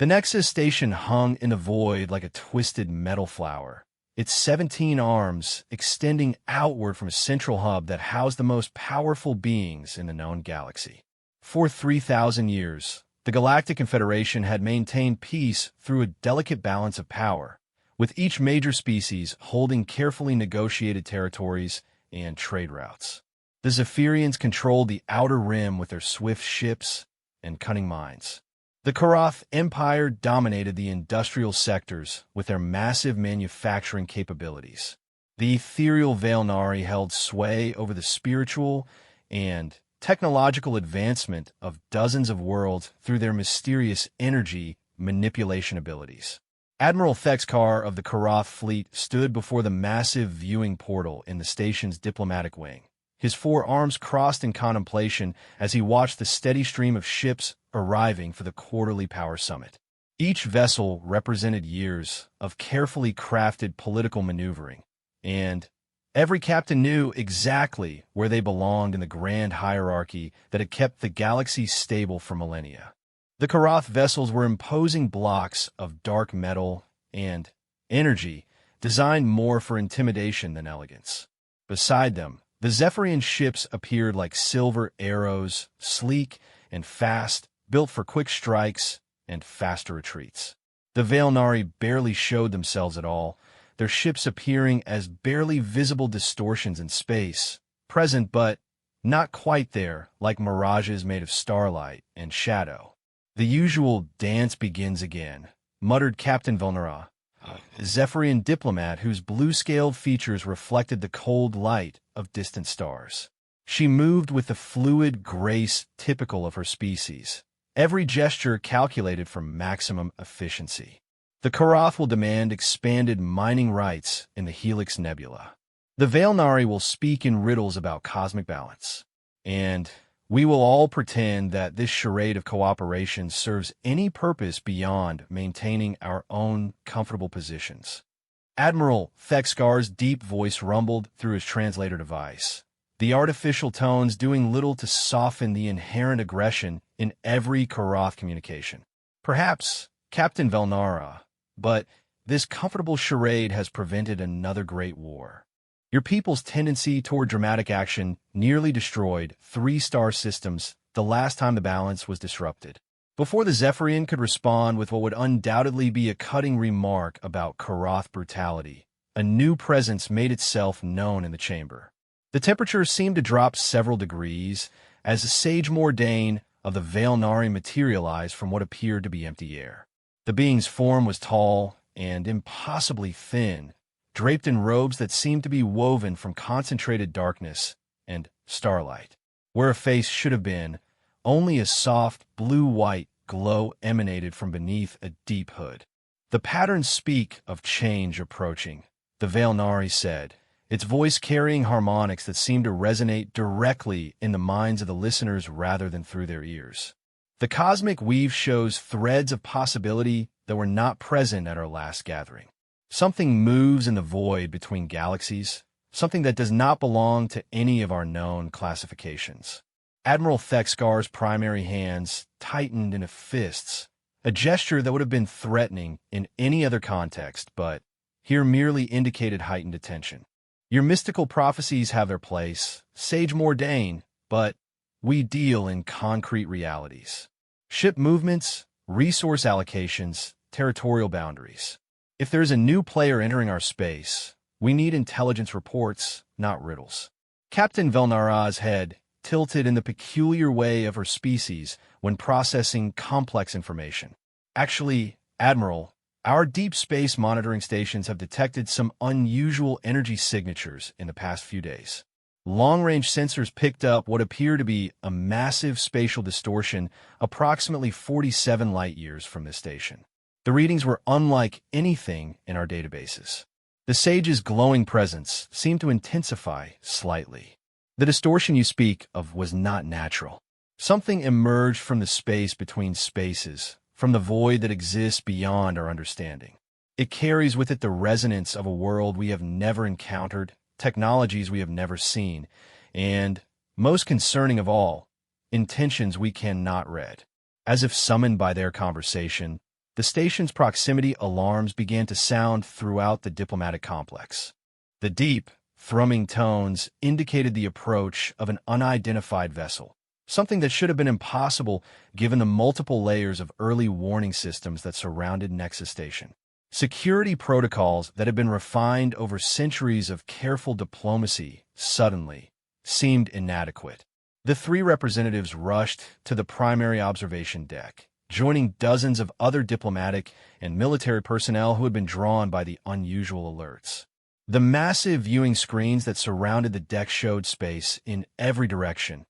The Nexus station hung in the void like a twisted metal flower, its 17 arms extending outward from a central hub that housed the most powerful beings in the known galaxy. For 3,000 years, the Galactic Confederation had maintained peace through a delicate balance of power, with each major species holding carefully negotiated territories and trade routes. The Zephyrians controlled the outer rim with their swift ships and cunning minds. The Karath Empire dominated the industrial sectors with their massive manufacturing capabilities. The ethereal Vailnari held sway over the spiritual and technological advancement of dozens of worlds through their mysterious energy manipulation abilities. Admiral Thexkar of the Karath fleet stood before the massive viewing portal in the station's diplomatic wing, his 4 arms crossed in contemplation as he watched the steady stream of ships arriving for the quarterly power summit. Each vessel represented years of carefully crafted political maneuvering, and every captain knew exactly where they belonged in the grand hierarchy that had kept the galaxy stable for millennia. The Karath vessels were imposing blocks of dark metal and energy designed more for intimidation than elegance. Beside them, the Zephyrian ships appeared like silver arrows, sleek and fast, built for quick strikes and faster retreats. The Vailnari barely showed themselves at all, their ships appearing as barely visible distortions in space, present but not quite there, like mirages made of starlight and shadow. "The usual dance begins again," muttered Captain Vulnera, a Zephyrian diplomat whose blue-scaled features reflected the cold light of distant stars. She moved with the fluid grace typical of her species, every gesture calculated for maximum efficiency. "The Karath will demand expanded mining rights in the Helix Nebula. The Vailnari will speak in riddles about cosmic balance. And we will all pretend that this charade of cooperation serves any purpose beyond maintaining our own comfortable positions." Admiral Thexkar's deep voice rumbled through his translator device, the artificial tones doing little to soften the inherent aggression in every Karath communication. "Perhaps, Captain Velnara, but this comfortable charade has prevented another great war. Your people's tendency toward dramatic action nearly destroyed 3-star systems the last time the balance was disrupted." Before the Zephyrian could respond with what would undoubtedly be a cutting remark about Karath brutality, a new presence made itself known in the chamber. The temperature seemed to drop several degrees as the Sage Mordain of the Vailnari materialized from what appeared to be empty air. The being's form was tall and impossibly thin, draped in robes that seemed to be woven from concentrated darkness and starlight. Where a face should have been, only a soft blue-white glow emanated from beneath a deep hood. "The patterns speak of change approaching," the Vailnari said, its voice carrying harmonics that seemed to resonate directly in the minds of the listeners rather than through their ears. "The cosmic weave shows threads of possibility that were not present at our last gathering. Something moves in the void between galaxies, something that does not belong to any of our known classifications." Admiral Thexkar's primary hands tightened into fists, a gesture that would have been threatening in any other context, but here merely indicated heightened attention. "Your mystical prophecies have their place, Sage Mordain, but we deal in concrete realities. Ship movements, resource allocations, territorial boundaries. If there is a new player entering our space, we need intelligence reports, not riddles." Captain Velnara's head tilted in the peculiar way of her species when processing complex information. "Actually, Admiral, our deep space monitoring stations have detected some unusual energy signatures in the past few days. Long-range sensors picked up what appear to be a massive spatial distortion approximately 47 light-years from this station. The readings were unlike anything in our databases. The Sage's glowing presence seemed to intensify slightly. The distortion you speak of was not natural. Something emerged from the space between spaces, from the void that exists beyond our understanding. It carries with it the resonance of a world we have never encountered, technologies we have never seen, and, most concerning of all, intentions we cannot read. As if summoned by their conversation, The station's proximity alarms began to sound throughout the diplomatic complex. The deep, thrumming tones indicated the approach of an unidentified vessel, something that should have been impossible given the multiple layers of early warning systems that surrounded Nexus Station. Security protocols that had been refined over centuries of careful diplomacy suddenly seemed inadequate. The three representatives rushed to the primary observation deck, joining dozens of other diplomatic and military personnel who had been drawn by the unusual alerts. The massive viewing screens that surrounded the deck showed space in every direction,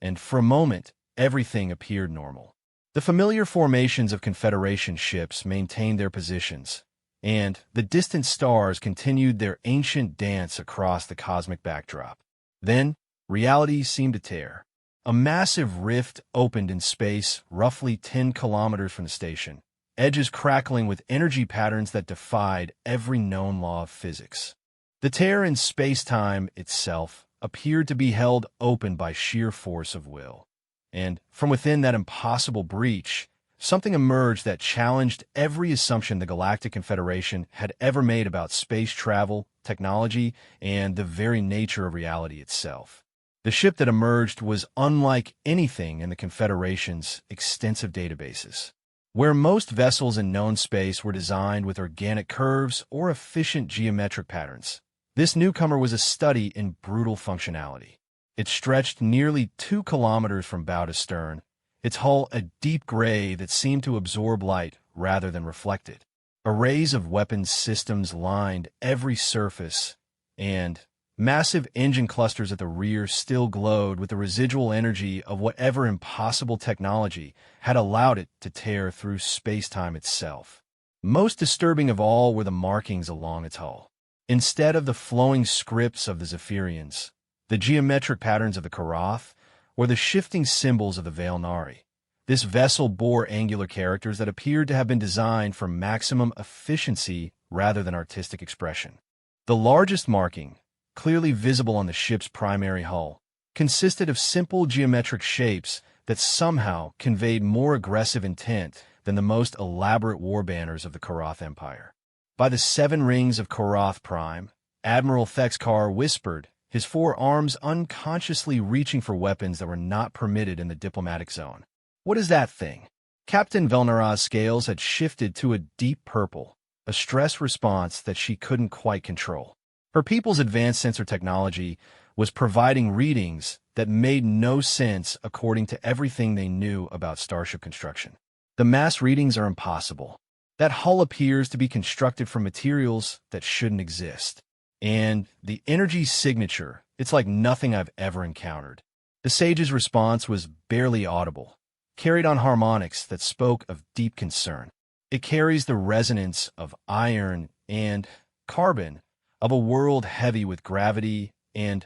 and for a moment, everything appeared normal. The familiar formations of Confederation ships maintained their positions, and the distant stars continued their ancient dance across the cosmic backdrop. Then, reality seemed to tear. A massive rift opened in space roughly 10 kilometers from the station, edges crackling with energy patterns that defied every known law of physics. The tear in space-time itself appeared to be held open by sheer force of will. And from within that impossible breach, something emerged that challenged every assumption the Galactic Confederation had ever made about space travel, technology, and the very nature of reality itself. The ship that emerged was unlike anything in the Confederation's extensive databases. Where most vessels in known space were designed with organic curves or efficient geometric patterns, this newcomer was a study in brutal functionality. It stretched nearly 2 kilometers from bow to stern, its hull a deep gray that seemed to absorb light rather than reflect it. Arrays of weapons systems lined every surface, and massive engine clusters at the rear still glowed with the residual energy of whatever impossible technology had allowed it to tear through space-time itself. Most disturbing of all were the markings along its hull. Instead of the flowing scripts of the Zephyrians, the geometric patterns of the Karath, or the shifting symbols of the Vailnari, this vessel bore angular characters that appeared to have been designed for maximum efficiency rather than artistic expression. The largest marking, clearly visible on the ship's primary hull, consisted of simple geometric shapes that somehow conveyed more aggressive intent than the most elaborate war banners of the Karath Empire. By the 7 rings of Karath Prime, Admiral Thexkar whispered, his 4 arms unconsciously reaching for weapons that were not permitted in the diplomatic zone. "What is that thing?" Captain Velnara's scales had shifted to a deep purple, a stress response that she couldn't quite control. Her people's advanced sensor technology was providing readings that made no sense according to everything they knew about starship construction. The mass readings are impossible. That hull appears to be constructed from materials that shouldn't exist. And the energy signature, it's like nothing I've ever encountered. The sage's response was barely audible, carried on harmonics that spoke of deep concern. It carries the resonance of iron and carbon, of a world heavy with gravity and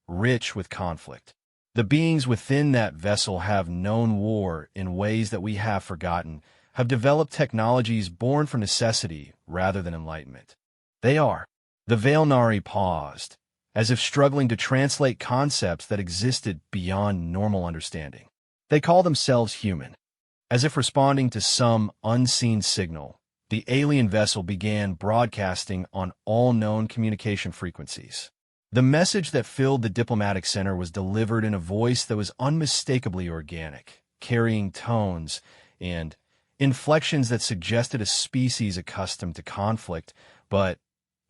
rich with conflict. The beings within that vessel have known war in ways that we have forgotten, have developed technologies born from necessity rather than enlightenment. They are. The Vailnari paused, as if struggling to translate concepts that existed beyond normal understanding. They call themselves human. As if responding to some unseen signal, the alien vessel began broadcasting on all known communication frequencies. The message that filled the diplomatic center was delivered in a voice that was unmistakably organic, carrying tones and inflections that suggested a species accustomed to conflict, but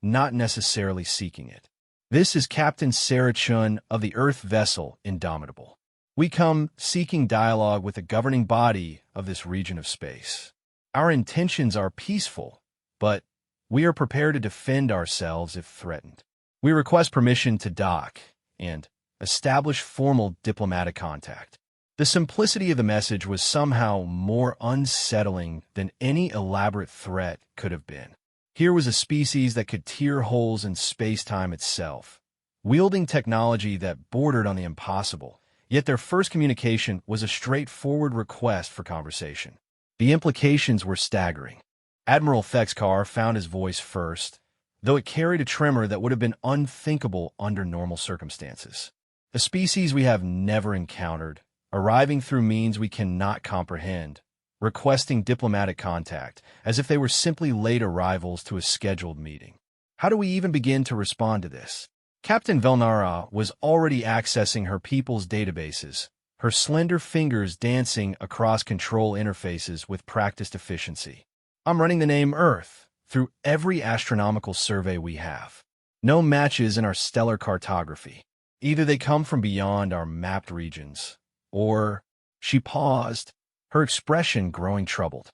not necessarily seeking it. "This is Captain Sarah Chun of the Earth vessel Indomitable. We come seeking dialogue with the governing body of this region of space. Our intentions are peaceful, but we are prepared to defend ourselves if threatened. We request permission to dock and establish formal diplomatic contact." The simplicity of the message was somehow more unsettling than any elaborate threat could have been. Here was a species that could tear holes in space-time itself, wielding technology that bordered on the impossible, yet their first communication was a straightforward request for conversation. The implications were staggering. Admiral Thexkar found his voice first, though it carried a tremor that would have been unthinkable under normal circumstances. A species we have never encountered, arriving through means we cannot comprehend, requesting diplomatic contact, as if they were simply late arrivals to a scheduled meeting. How do we even begin to respond to this? Captain Velnara was already accessing her people's databases, her slender fingers dancing across control interfaces with practiced efficiency. I'm running the name Earth through every astronomical survey we have. No matches in our stellar cartography. Either they come from beyond our mapped regions, or— She paused, her expression growing troubled.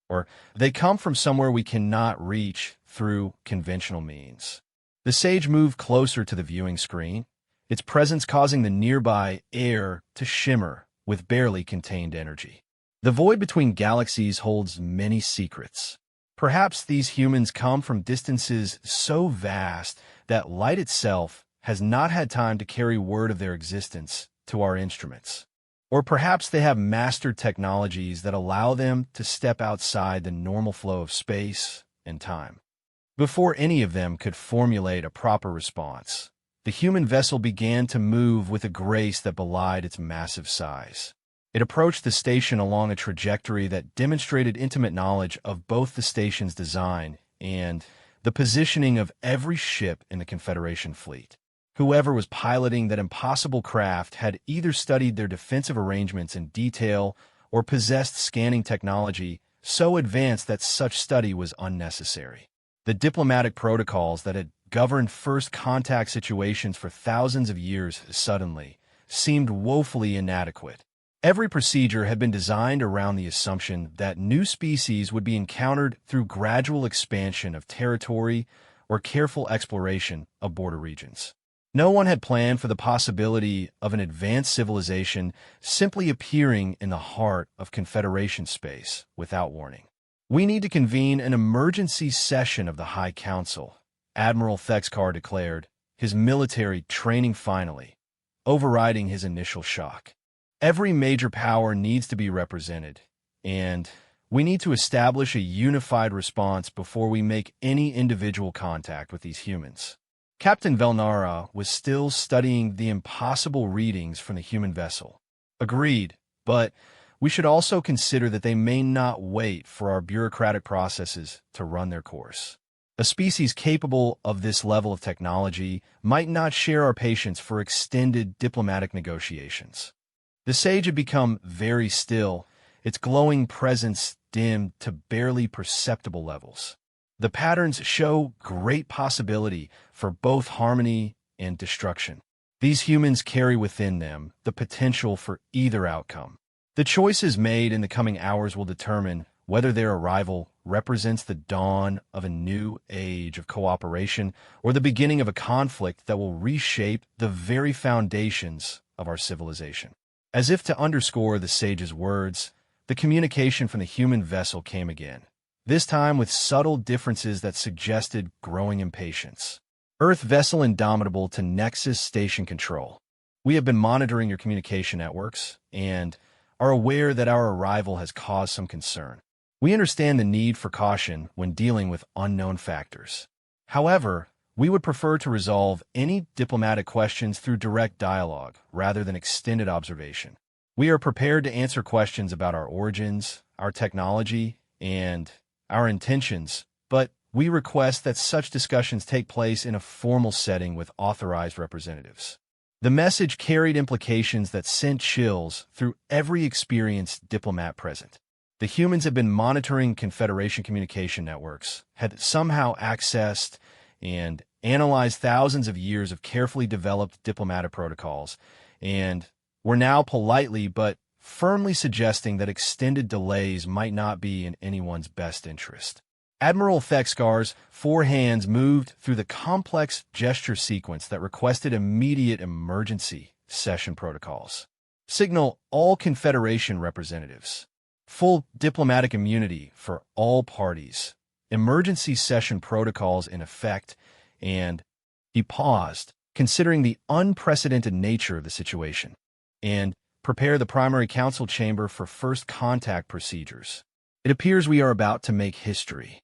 Or they come from somewhere we cannot reach through conventional means. The sage moved closer to the viewing screen, its presence causing the nearby air to shimmer with barely contained energy. The void between galaxies holds many secrets. Perhaps these humans come from distances so vast that light itself has not had time to carry word of their existence to our instruments. Or perhaps they have mastered technologies that allow them to step outside the normal flow of space and time. Before any of them could formulate a proper response, the human vessel began to move with a grace that belied its massive size. It approached the station along a trajectory that demonstrated intimate knowledge of both the station's design and the positioning of every ship in the Confederation fleet. Whoever was piloting that impossible craft had either studied their defensive arrangements in detail or possessed scanning technology so advanced that such study was unnecessary. The diplomatic protocols that had governed first contact situations for thousands of years suddenly seemed woefully inadequate. Every procedure had been designed around the assumption that new species would be encountered through gradual expansion of territory or careful exploration of border regions. No one had planned for the possibility of an advanced civilization simply appearing in the heart of Confederation space without warning. "We need to convene an emergency session of the High Council," Admiral Thexkar declared, his military training finally overriding his initial shock. "Every major power needs to be represented, and we need to establish a unified response before we make any individual contact with these humans." Captain Velnara was still studying the impossible readings from the human vessel. "Agreed, but we should also consider that they may not wait for our bureaucratic processes to run their course. A species capable of this level of technology might not share our patience for extended diplomatic negotiations." The sage had become very still, its glowing presence dimmed to barely perceptible levels. "The patterns show great possibility for both harmony and destruction. These humans carry within them the potential for either outcome. The choices made in the coming hours will determine whether their arrival represents the dawn of a new age of cooperation or the beginning of a conflict that will reshape the very foundations of our civilization." As if to underscore the sage's words, the communication from the human vessel came again, this time with subtle differences that suggested growing impatience. "Earth vessel Indomitable to Nexus Station Control. We have been monitoring your communication networks and are aware that our arrival has caused some concern. We understand the need for caution when dealing with unknown factors. However, we would prefer to resolve any diplomatic questions through direct dialogue rather than extended observation. We are prepared to answer questions about our origins, our technology, and our intentions, but we request that such discussions take place in a formal setting with authorized representatives." The message carried implications that sent chills through every experienced diplomat present. The humans had been monitoring Confederation communication networks, had somehow accessed and analyzed thousands of years of carefully developed diplomatic protocols, and were now politely but firmly suggesting that extended delays might not be in anyone's best interest. Admiral Thexkar's four hands moved through the complex gesture sequence that requested immediate emergency session protocols. "Signal all Confederation representatives. Full diplomatic immunity for all parties. Emergency session protocols in effect," and he paused, considering the unprecedented nature of the situation, "and prepare the primary council chamber for first contact procedures. It appears we are about to make history."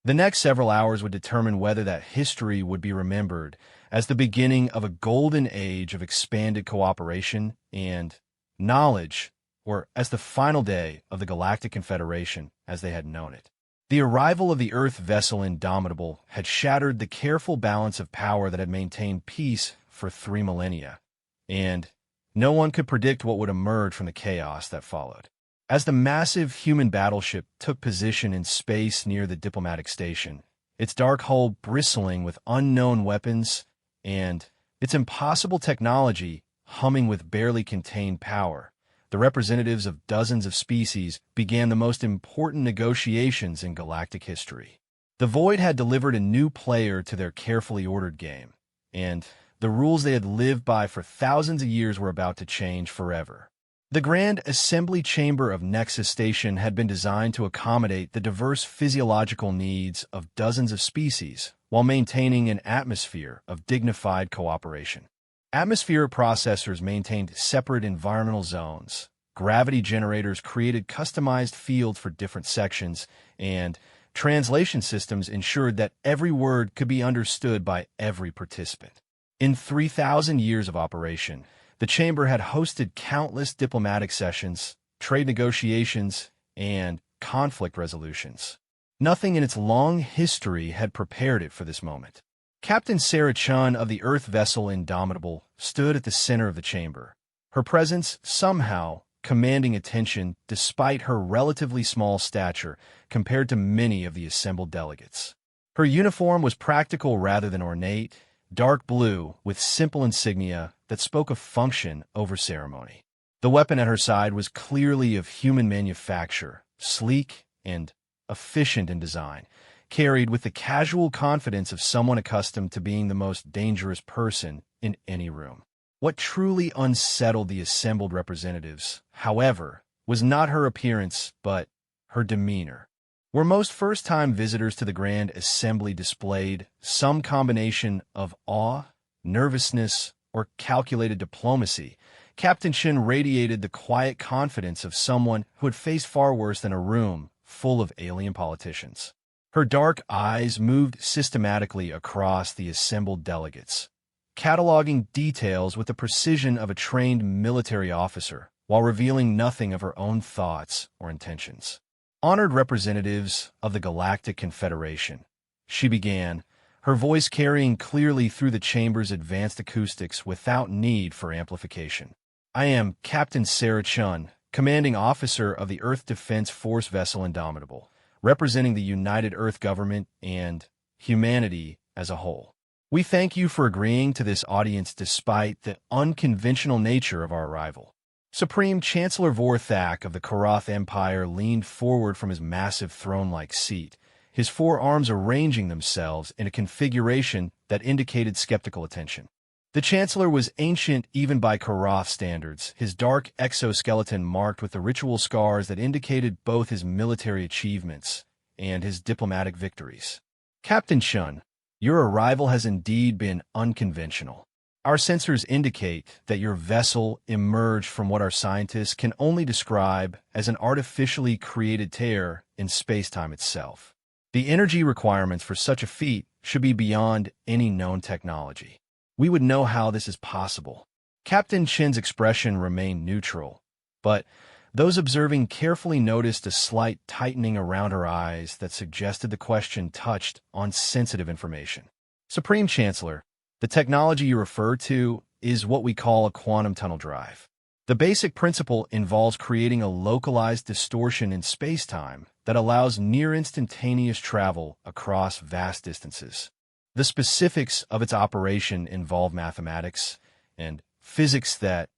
The next several hours would determine whether that history would be remembered as the beginning of a golden age of expanded cooperation and knowledge, or as the final day of the Galactic Confederation as they had known it. The arrival of the Earth vessel Indomitable had shattered the careful balance of power that had maintained peace for 3 millennia, and no one could predict what would emerge from the chaos that followed. As the massive human battleship took position in space near the diplomatic station, its dark hull bristling with unknown weapons and its impossible technology humming with barely contained power, the representatives of dozens of species began the most important negotiations in galactic history. The Void had delivered a new player to their carefully ordered game, and the rules they had lived by for thousands of years were about to change forever. The Grand Assembly Chamber of Nexus Station had been designed to accommodate the diverse physiological needs of dozens of species while maintaining an atmosphere of dignified cooperation. Atmospheric processors maintained separate environmental zones, gravity generators created customized fields for different sections, and translation systems ensured that every word could be understood by every participant. In 3,000 years of operation, the chamber had hosted countless diplomatic sessions, trade negotiations, and conflict resolutions. Nothing in its long history had prepared it for this moment. Captain Sarah Chun of the Earth vessel Indomitable stood at the center of the chamber, her presence somehow commanding attention despite her relatively small stature compared to many of the assembled delegates. Her uniform was practical rather than ornate, dark blue with simple insignia that spoke of function over ceremony. The weapon at her side was clearly of human manufacture, sleek and efficient in design, carried with the casual confidence of someone accustomed to being the most dangerous person in any room. What truly unsettled the assembled representatives, however, was not her appearance, but her demeanor. Where most first-time visitors to the Grand Assembly displayed some combination of awe, nervousness, or calculated diplomacy, Captain Shin radiated the quiet confidence of someone who had faced far worse than a room full of alien politicians. Her dark eyes moved systematically across the assembled delegates, cataloging details with the precision of a trained military officer while revealing nothing of her own thoughts or intentions. Honored representatives of the Galactic Confederation, she began, her voice carrying clearly through the chamber's advanced acoustics without need for amplification. I am Captain Sarah Chun, commanding officer of the Earth Defense Force vessel Indomitable, representing the United Earth government and humanity as a whole. We thank you for agreeing to this audience despite the unconventional nature of our arrival. Supreme Chancellor Vorthak of the Karath Empire leaned forward from his massive throne-like seat, his 4 arms arranging themselves in a configuration that indicated skeptical attention. The Chancellor was ancient even by Karath standards, his dark exoskeleton marked with the ritual scars that indicated both his military achievements and his diplomatic victories. Captain Shun, your arrival has indeed been unconventional. Our sensors indicate that your vessel emerged from what our scientists can only describe as an artificially created tear in space-time itself. The energy requirements for such a feat should be beyond any known technology. We would know how this is possible. Captain Chin's expression remained neutral, but those observing carefully noticed a slight tightening around her eyes that suggested the question touched on sensitive information. Supreme Chancellor, the technology you refer to is what we call a quantum tunnel drive. The basic principle involves creating a localized distortion in space-time that allows near-instantaneous travel across vast distances. The specifics of its operation involve mathematics and physics that,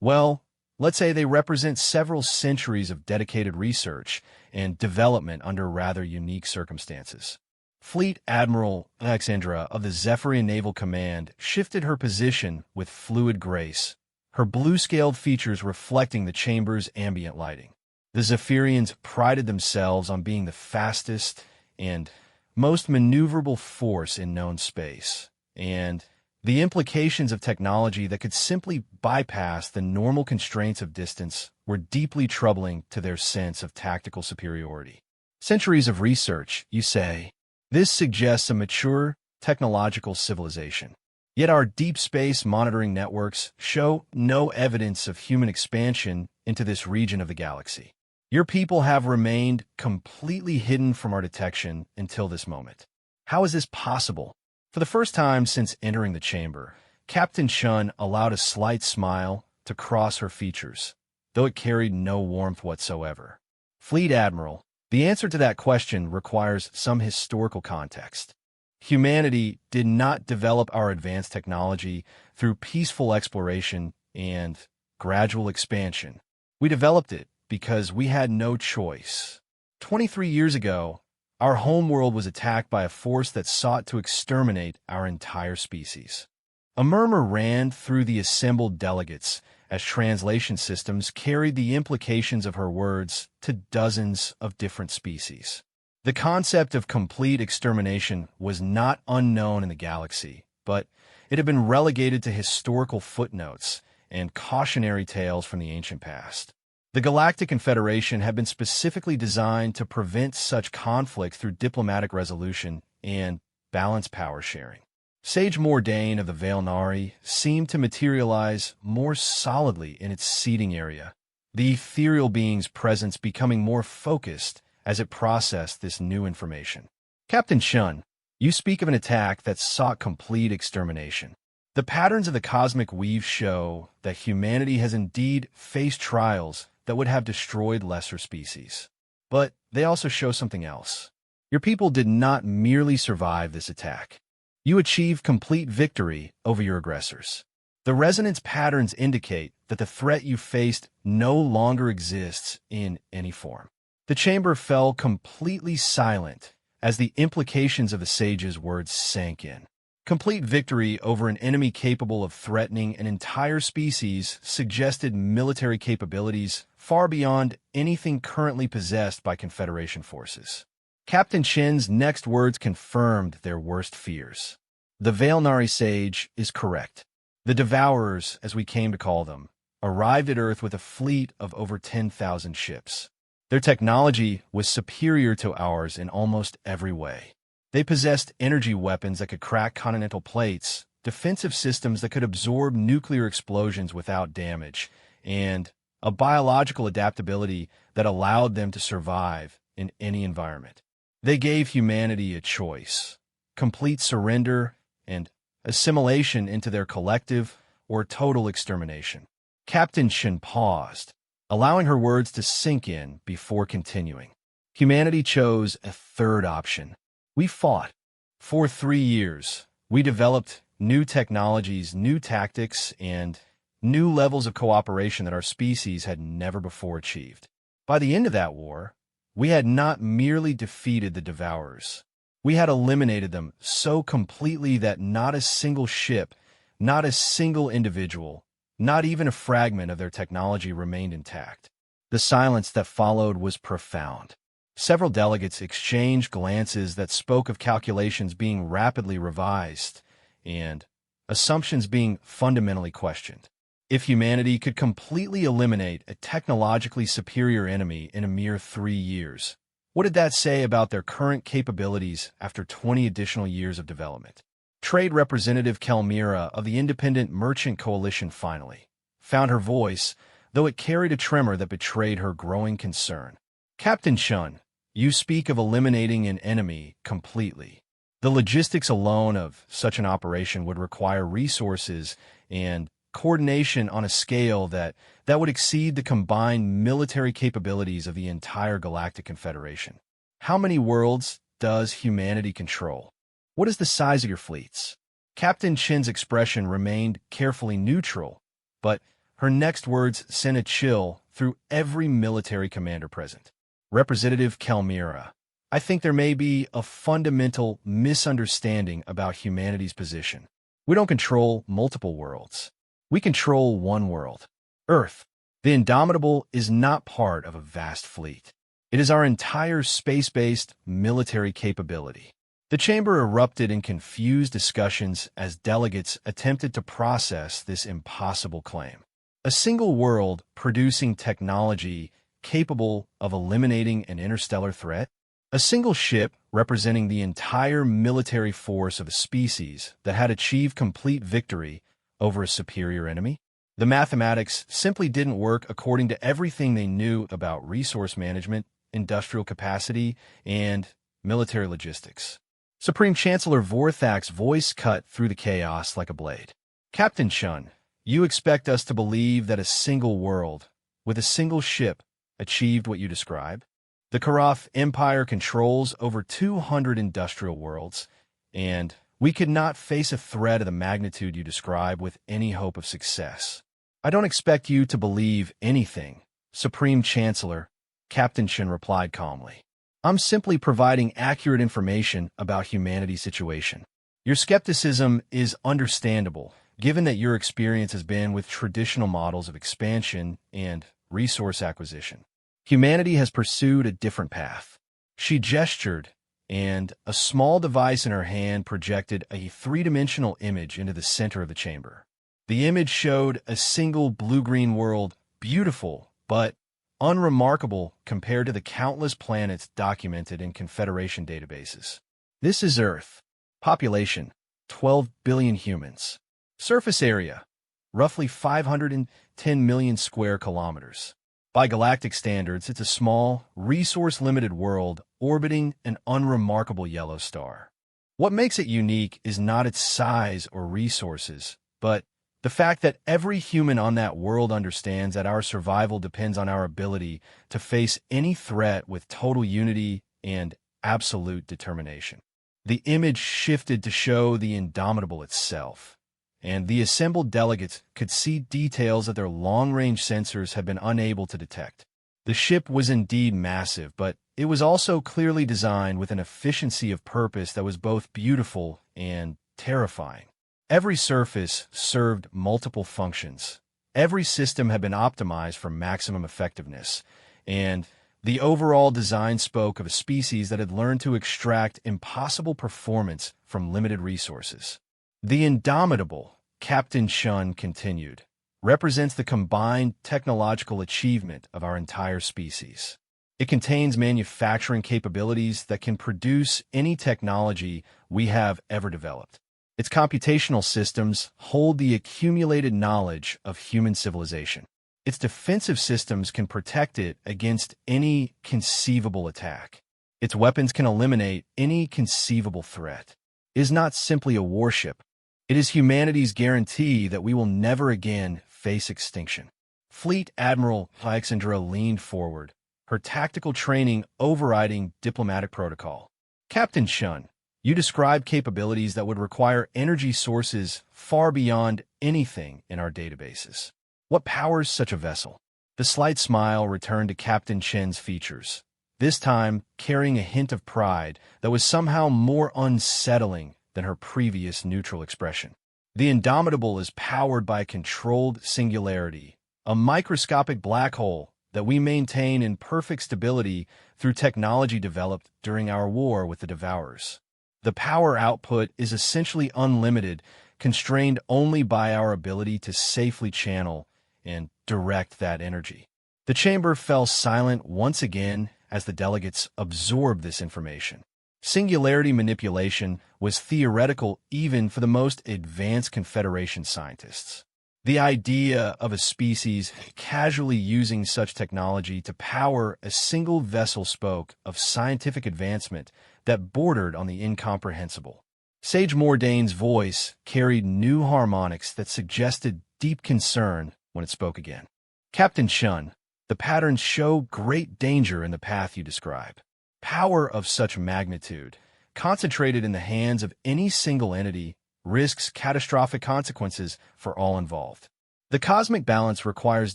well, let's say they represent several centuries of dedicated research and development under rather unique circumstances. Fleet Admiral Alexandra of the Zephyrian Naval Command shifted her position with fluid grace, her blue-scaled features reflecting the chamber's ambient lighting. The Zephyrians prided themselves on being the fastest and most maneuverable force in known space, and the implications of technology that could simply bypass the normal constraints of distance were deeply troubling to their sense of tactical superiority. Centuries of research, you say? This suggests a mature, technological civilization. Yet our deep space monitoring networks show no evidence of human expansion into this region of the galaxy. Your people have remained completely hidden from our detection until this moment. How is this possible? For the first time since entering the chamber, Captain Chun allowed a slight smile to cross her features, though it carried no warmth whatsoever. Fleet Admiral, the answer to that question requires some historical context. Humanity did not develop our advanced technology through peaceful exploration and gradual expansion. We developed it because we had no choice. 23 years ago, our homeworld was attacked by a force that sought to exterminate our entire species. A murmur ran through the assembled delegates as translation systems carried the implications of her words to dozens of different species. The concept of complete extermination was not unknown in the galaxy, but it had been relegated to historical footnotes and cautionary tales from the ancient past. The Galactic Confederation had been specifically designed to prevent such conflict through diplomatic resolution and balanced power sharing. Sage Mordain of the Vailnari seemed to materialize more solidly in its seating area, the ethereal being's presence becoming more focused as it processed this new information. Captain Chun, you speak of an attack that sought complete extermination. The patterns of the cosmic weave show that humanity has indeed faced trials that would have destroyed lesser species. But they also show something else. Your people did not merely survive this attack. You achieved complete victory over your aggressors. The resonance patterns indicate that the threat you faced no longer exists in any form. The chamber fell completely silent as the implications of the sage's words sank in. Complete victory over an enemy capable of threatening an entire species suggested military capabilities far beyond anything currently possessed by Confederation forces. Captain Chen's next words confirmed their worst fears. The Vailnari sage is correct. The Devourers, as we came to call them, arrived at Earth with a fleet of over 10,000 ships. Their technology was superior to ours in almost every way. They possessed energy weapons that could crack continental plates, defensive systems that could absorb nuclear explosions without damage, and a biological adaptability that allowed them to survive in any environment. They gave humanity a choice: complete surrender and assimilation into their collective or total extermination. Captain Shin paused, allowing her words to sink in before continuing. Humanity chose a third option. We fought. For 3 years, we developed new technologies, new tactics, and new levels of cooperation that our species had never before achieved. By the end of that war, we had not merely defeated the Devourers. We had eliminated them so completely that not a single ship, not a single individual, not even a fragment of their technology remained intact. The silence that followed was profound. Several delegates exchanged glances that spoke of calculations being rapidly revised and assumptions being fundamentally questioned. If humanity could completely eliminate a technologically superior enemy in a mere 3 years, what did that say about their current capabilities after 20 additional years of development? Trade Representative Kelmira of the Independent Merchant Coalition finally found her voice, though it carried a tremor that betrayed her growing concern. Captain Chun, you speak of eliminating an enemy completely. The logistics alone of such an operation would require resources and coordination on a scale that would exceed the combined military capabilities of the entire Galactic Confederation. How many worlds does humanity control? What is the size of your fleets? Captain Chin's expression remained carefully neutral, but her next words sent a chill through every military commander present. Representative Kelmira, I think there may be a fundamental misunderstanding about humanity's position. We don't control multiple worlds. We control one world, Earth. The Indomitable is not part of a vast fleet. It is our entire space-based military capability. The chamber erupted in confused discussions as delegates attempted to process this impossible claim. A single world producing technology capable of eliminating an interstellar threat? A single ship representing the entire military force of a species that had achieved complete victory over a superior enemy. The mathematics simply didn't work according to everything they knew about resource management, industrial capacity, and military logistics. Supreme Chancellor Vorthak's voice cut through the chaos like a blade. Captain Shun, you expect us to believe that a single world, with a single ship, achieved what you describe? The Karath Empire controls over 200 industrial worlds, and we could not face a threat of the magnitude you describe with any hope of success. I don't expect you to believe anything, Supreme Chancellor, Captain Shun replied calmly. I'm simply providing accurate information about humanity's situation. Your skepticism is understandable, given that your experience has been with traditional models of expansion and resource acquisition. Humanity has pursued a different path. She gestured, and a small device in her hand projected a three-dimensional image into the center of the chamber. The image showed a single blue-green world, beautiful, but unremarkable compared to the countless planets documented in Confederation databases. This is Earth. Population, 12 billion humans. Surface area, roughly 510 million square kilometers. By galactic standards, it's a small, resource-limited world orbiting an unremarkable yellow star. What makes it unique is not its size or resources, but the fact that every human on that world understands that our survival depends on our ability to face any threat with total unity and absolute determination. The image shifted to show the Indomitable itself, and the assembled delegates could see details that their long-range sensors had been unable to detect. The ship was indeed massive, but it was also clearly designed with an efficiency of purpose that was both beautiful and terrifying. Every surface served multiple functions. Every system had been optimized for maximum effectiveness, and the overall design spoke of a species that had learned to extract impossible performance from limited resources. The Indomitable, Captain Shun continued, represents the combined technological achievement of our entire species. It contains manufacturing capabilities that can produce any technology we have ever developed. Its computational systems hold the accumulated knowledge of human civilization. Its defensive systems can protect it against any conceivable attack. Its weapons can eliminate any conceivable threat. It is not simply a warship. It is humanity's guarantee that we will never again face extinction. Fleet Admiral Alexandra leaned forward, her tactical training overriding diplomatic protocol. Captain Shun, you described capabilities that would require energy sources far beyond anything in our databases. What powers such a vessel? The slight smile returned to Captain Chen's features, this time carrying a hint of pride that was somehow more unsettling than her previous neutral expression. The Indomitable is powered by a controlled singularity, a microscopic black hole that we maintain in perfect stability through technology developed during our war with the Devourers. The power output is essentially unlimited, constrained only by our ability to safely channel and direct that energy. The chamber fell silent once again as the delegates absorbed this information. Singularity manipulation was theoretical even for the most advanced Confederation scientists. The idea of a species casually using such technology to power a single vessel spoke of scientific advancement that bordered on the incomprehensible. Sage Mordane's voice carried new harmonics that suggested deep concern when it spoke again. Captain Shun, the patterns show great danger in the path you describe. Power of such magnitude, concentrated in the hands of any single entity, risks catastrophic consequences for all involved. The cosmic balance requires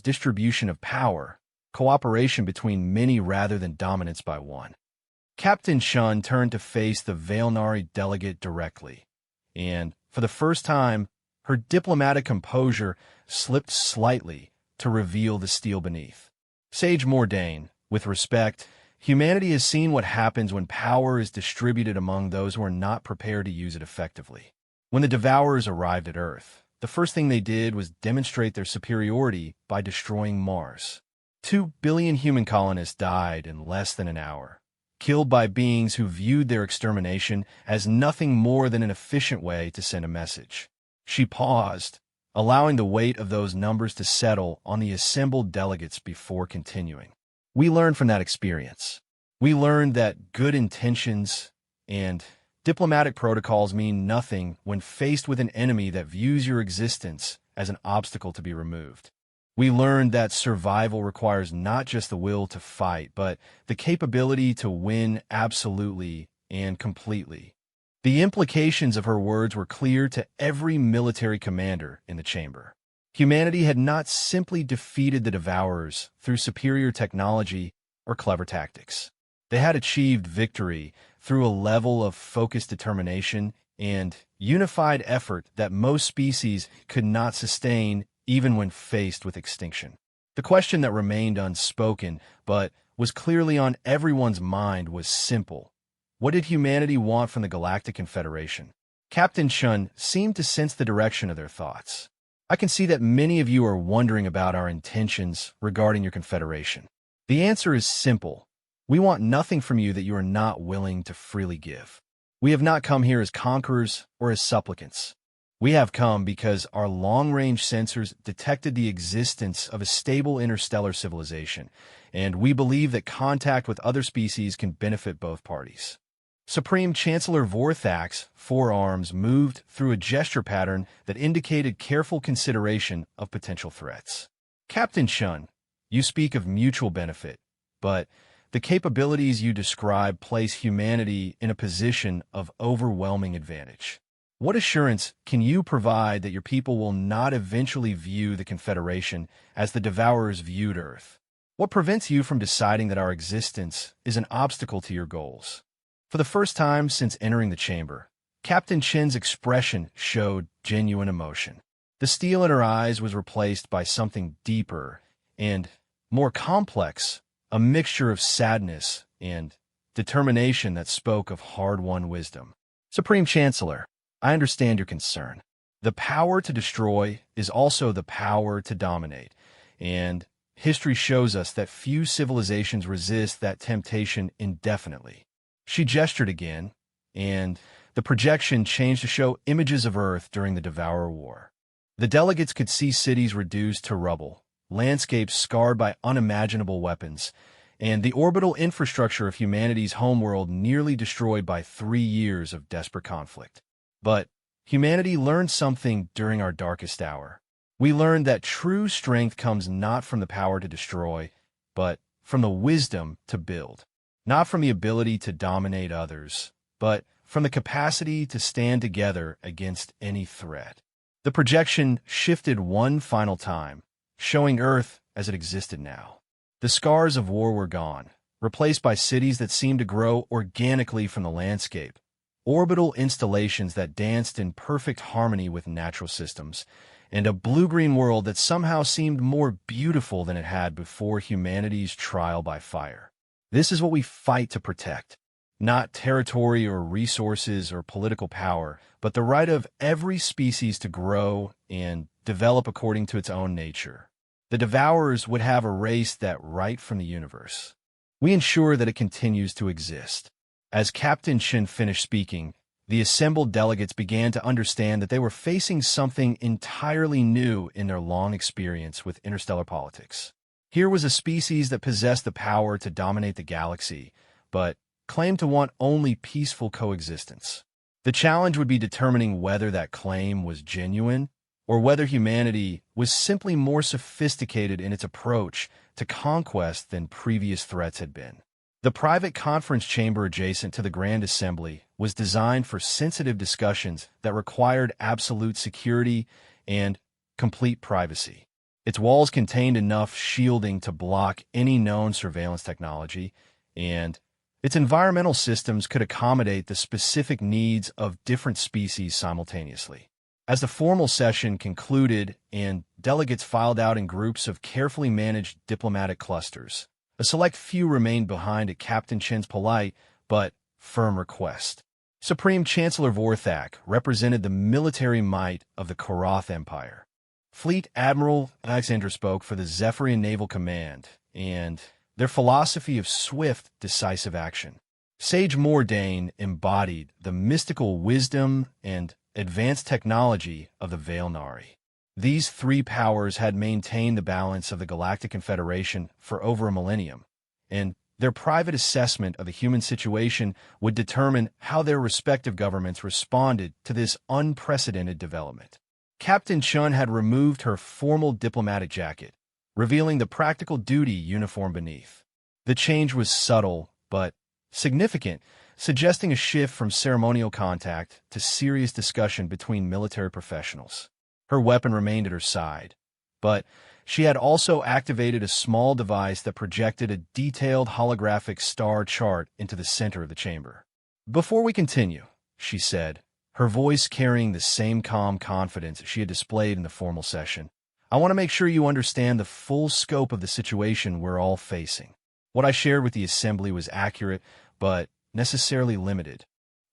distribution of power, cooperation between many rather than dominance by one. Captain Shun turned to face the Vailnari delegate directly, and, for the first time, her diplomatic composure slipped slightly to reveal the steel beneath. Sage Mordane, with respect, humanity has seen what happens when power is distributed among those who are not prepared to use it effectively. When the Devourers arrived at Earth, the first thing they did was demonstrate their superiority by destroying Mars. 2 billion human colonists died in less than an hour, killed by beings who viewed their extermination as nothing more than an efficient way to send a message. She paused, allowing the weight of those numbers to settle on the assembled delegates before continuing. We learned from that experience. We learned that good intentions and diplomatic protocols mean nothing when faced with an enemy that views your existence as an obstacle to be removed. We learned that survival requires not just the will to fight, but the capability to win absolutely and completely. The implications of her words were clear to every military commander in the chamber. Humanity had not simply defeated the Devourers through superior technology or clever tactics. They had achieved victory through a level of focused determination and unified effort that most species could not sustain even when faced with extinction. The question that remained unspoken, but was clearly on everyone's mind, was simple. What did humanity want from the Galactic Confederation? Captain Chun seemed to sense the direction of their thoughts. I can see that many of you are wondering about our intentions regarding your Confederation. The answer is simple. We want nothing from you that you are not willing to freely give. We have not come here as conquerors or as supplicants. We have come because our long-range sensors detected the existence of a stable interstellar civilization, and we believe that contact with other species can benefit both parties. Supreme Chancellor Vorthak's forearms moved through a gesture pattern that indicated careful consideration of potential threats. Captain Chun, you speak of mutual benefit, but the capabilities you describe place humanity in a position of overwhelming advantage. What assurance can you provide that your people will not eventually view the Confederation as the Devourers viewed Earth? What prevents you from deciding that our existence is an obstacle to your goals? For the first time since entering the chamber, Captain Chen's expression showed genuine emotion. The steel in her eyes was replaced by something deeper and more complex, a mixture of sadness and determination that spoke of hard-won wisdom. Supreme Chancellor, I understand your concern. The power to destroy is also the power to dominate, and history shows us that few civilizations resist that temptation indefinitely. She gestured again, and the projection changed to show images of Earth during the Devourer War. The delegates could see cities reduced to rubble, landscapes scarred by unimaginable weapons, and the orbital infrastructure of humanity's homeworld nearly destroyed by 3 years of desperate conflict. But humanity learned something during our darkest hour. We learned that true strength comes not from the power to destroy, but from the wisdom to build. Not from the ability to dominate others, but from the capacity to stand together against any threat. The projection shifted one final time, showing Earth as it existed now. The scars of war were gone, replaced by cities that seemed to grow organically from the landscape, orbital installations that danced in perfect harmony with natural systems, and a blue-green world that somehow seemed more beautiful than it had before humanity's trial by fire. This is what we fight to protect. Not territory or resources or political power, but the right of every species to grow and develop according to its own nature. The Devourers would have erased that right from the universe. We ensure that it continues to exist. As Captain Shin finished speaking, the assembled delegates began to understand that they were facing something entirely new in their long experience with interstellar politics. Here was a species that possessed the power to dominate the galaxy, but claimed to want only peaceful coexistence. The challenge would be determining whether that claim was genuine or whether humanity was simply more sophisticated in its approach to conquest than previous threats had been. The private conference chamber adjacent to the Grand Assembly was designed for sensitive discussions that required absolute security and complete privacy. Its walls contained enough shielding to block any known surveillance technology, and its environmental systems could accommodate the specific needs of different species simultaneously. As the formal session concluded and delegates filed out in groups of carefully managed diplomatic clusters, a select few remained behind at Captain Chen's polite but firm request. Supreme Chancellor Vorthak represented the military might of the Koroth Empire. Fleet Admiral Alexander spoke for the Zephyrian Naval Command and their philosophy of swift, decisive action. Sage Mordain embodied the mystical wisdom and advanced technology of the Vailnari. These three powers had maintained the balance of the Galactic Confederation for over a millennium, and their private assessment of the human situation would determine how their respective governments responded to this unprecedented development. Captain Chun had removed her formal diplomatic jacket, revealing the practical duty uniform beneath. The change was subtle, but significant, suggesting a shift from ceremonial contact to serious discussion between military professionals. Her weapon remained at her side, but she had also activated a small device that projected a detailed holographic star chart into the center of the chamber. "Before we continue," she said, her voice carrying the same calm confidence she had displayed in the formal session, "I want to make sure you understand the full scope of the situation we're all facing. What I shared with the Assembly was accurate, but necessarily limited.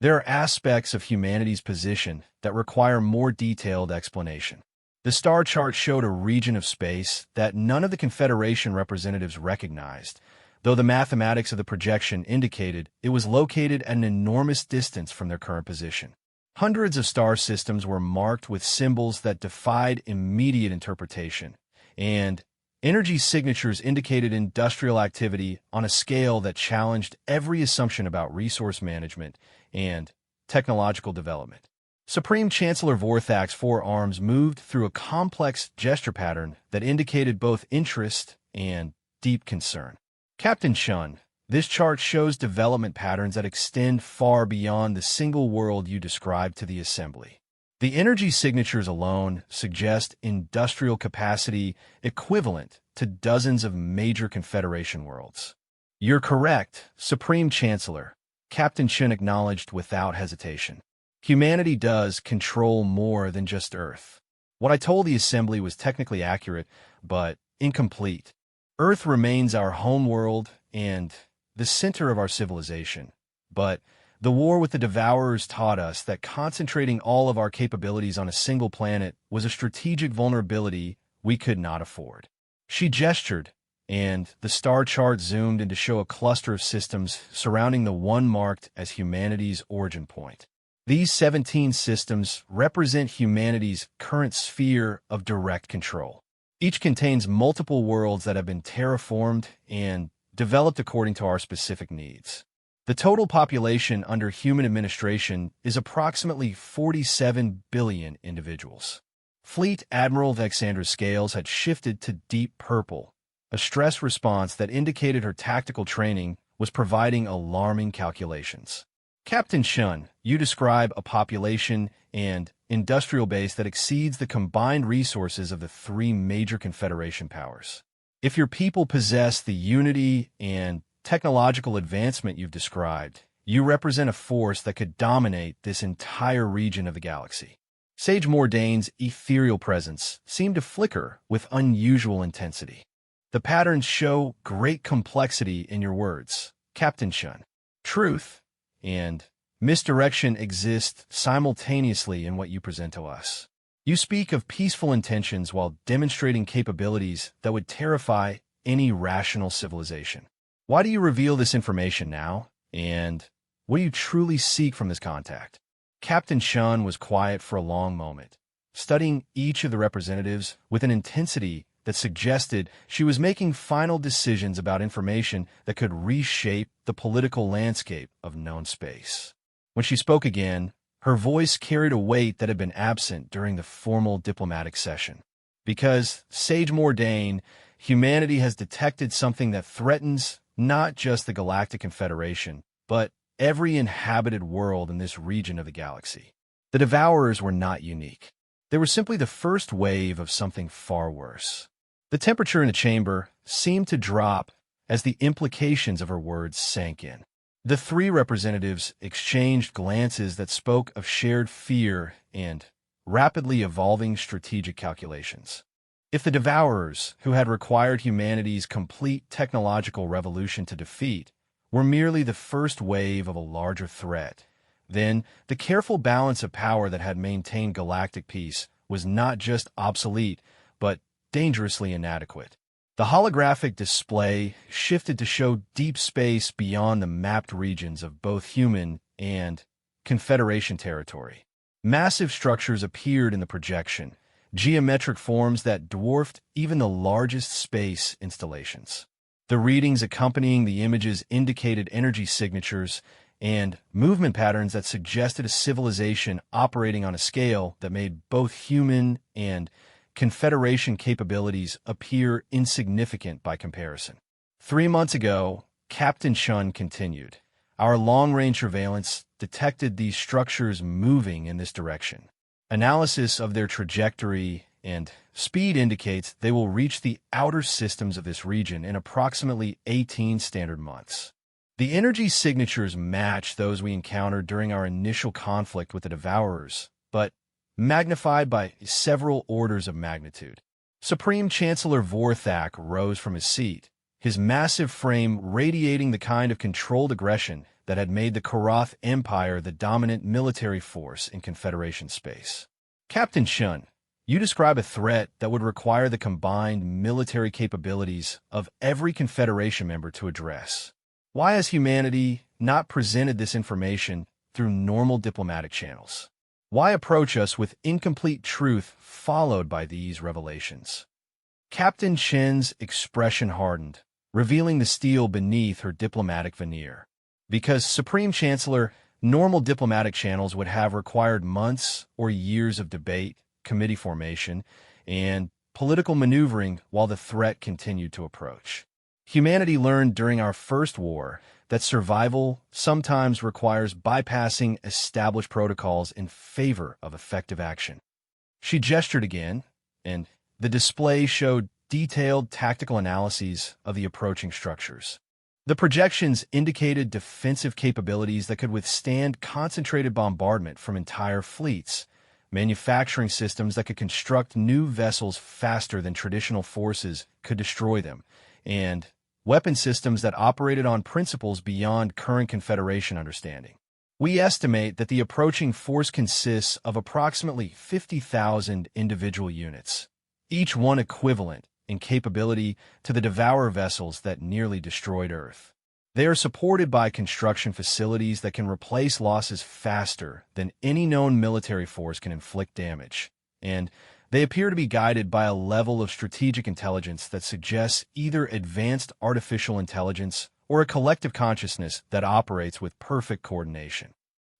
There are aspects of humanity's position that require more detailed explanation." The star chart showed a region of space that none of the Confederation representatives recognized, though the mathematics of the projection indicated it was located at an enormous distance from their current position. Hundreds of star systems were marked with symbols that defied immediate interpretation, and energy signatures indicated industrial activity on a scale that challenged every assumption about resource management and technological development. Supreme Chancellor Vorthak's four arms moved through a complex gesture pattern that indicated both interest and deep concern. "Captain Chun, this chart shows development patterns that extend far beyond the single world you described to the Assembly. The energy signatures alone suggest industrial capacity equivalent to dozens of major Confederation worlds." "You're correct, Supreme Chancellor," Captain Chun acknowledged without hesitation. "Humanity does control more than just Earth. What I told the Assembly was technically accurate, but incomplete. Earth remains our homeworld and the center of our civilization, but the war with the Devourers taught us that concentrating all of our capabilities on a single planet was a strategic vulnerability we could not afford." She gestured, and the star chart zoomed in to show a cluster of systems surrounding the one marked as humanity's origin point. These 17 systems represent humanity's current sphere of direct control. Each contains multiple worlds that have been terraformed and developed according to our specific needs. The total population under human administration is approximately 47 billion individuals. Fleet Admiral Vexandra Scales had shifted to deep purple, a stress response that indicated her tactical training was providing alarming calculations. "Captain Chun, you describe a population and industrial base that exceeds the combined resources of the three major Confederation powers. If your people possess the unity and technological advancement you've described, you represent a force that could dominate this entire region of the galaxy." Sage Mordain's ethereal presence seemed to flicker with unusual intensity. "The patterns show great complexity in your words, Captain Chun. Truth and misdirection exist simultaneously in what you present to us. You speak of peaceful intentions while demonstrating capabilities that would terrify any rational civilization. Why do you reveal this information now? And what do you truly seek from this contact?" Captain Chun was quiet for a long moment, studying each of the representatives with an intensity that suggested she was making final decisions about information that could reshape the political landscape of known space. When she spoke again, her voice carried a weight that had been absent during the formal diplomatic session. "Because, Sage Mordain, humanity has detected something that threatens not just the Galactic Confederation, but every inhabited world in this region of the galaxy. The Devourers were not unique. They were simply the first wave of something far worse." The temperature in the chamber seemed to drop as the implications of her words sank in. The three representatives exchanged glances that spoke of shared fear and rapidly evolving strategic calculations. If the Devourers, who had required humanity's complete technological revolution to defeat, were merely the first wave of a larger threat, then the careful balance of power that had maintained galactic peace was not just obsolete, but dangerously inadequate. The holographic display shifted to show deep space beyond the mapped regions of both human and Confederation territory. Massive structures appeared in the projection, geometric forms that dwarfed even the largest space installations. The readings accompanying the images indicated energy signatures and movement patterns that suggested a civilization operating on a scale that made both human and Confederation capabilities appear insignificant by comparison. 3 months ago, Captain Shun continued. Our long-range surveillance detected these structures moving in this direction. Analysis of their trajectory and speed indicates they will reach the outer systems of this region in approximately 18 standard months. The energy signatures match those we encountered during our initial conflict with the Devourers, but magnified by several orders of magnitude. Supreme Chancellor Vorthak rose from his seat, his massive frame radiating the kind of controlled aggression that had made the Karath Empire the dominant military force in Confederation space. Captain Shun, you describe a threat that would require the combined military capabilities of every Confederation member to address. Why has humanity not presented this information through normal diplomatic channels? Why approach us with incomplete truth followed by these revelations? Captain Shen's expression hardened, revealing the steel beneath her diplomatic veneer. Because, Supreme Chancellor, normal diplomatic channels would have required months or years of debate, committee formation, and political maneuvering while the threat continued to approach. Humanity learned during our first war that survival sometimes requires bypassing established protocols in favor of effective action. She gestured again, and the display showed detailed tactical analyses of the approaching structures. The projections indicated defensive capabilities that could withstand concentrated bombardment from entire fleets, manufacturing systems that could construct new vessels faster than traditional forces could destroy them, and weapon systems that operated on principles beyond current Confederation understanding. We estimate that the approaching force consists of approximately 50,000 individual units, each one equivalent in capability to the Devourer vessels that nearly destroyed Earth. They are supported by construction facilities that can replace losses faster than any known military force can inflict damage, and they appear to be guided by a level of strategic intelligence that suggests either advanced artificial intelligence or a collective consciousness that operates with perfect coordination.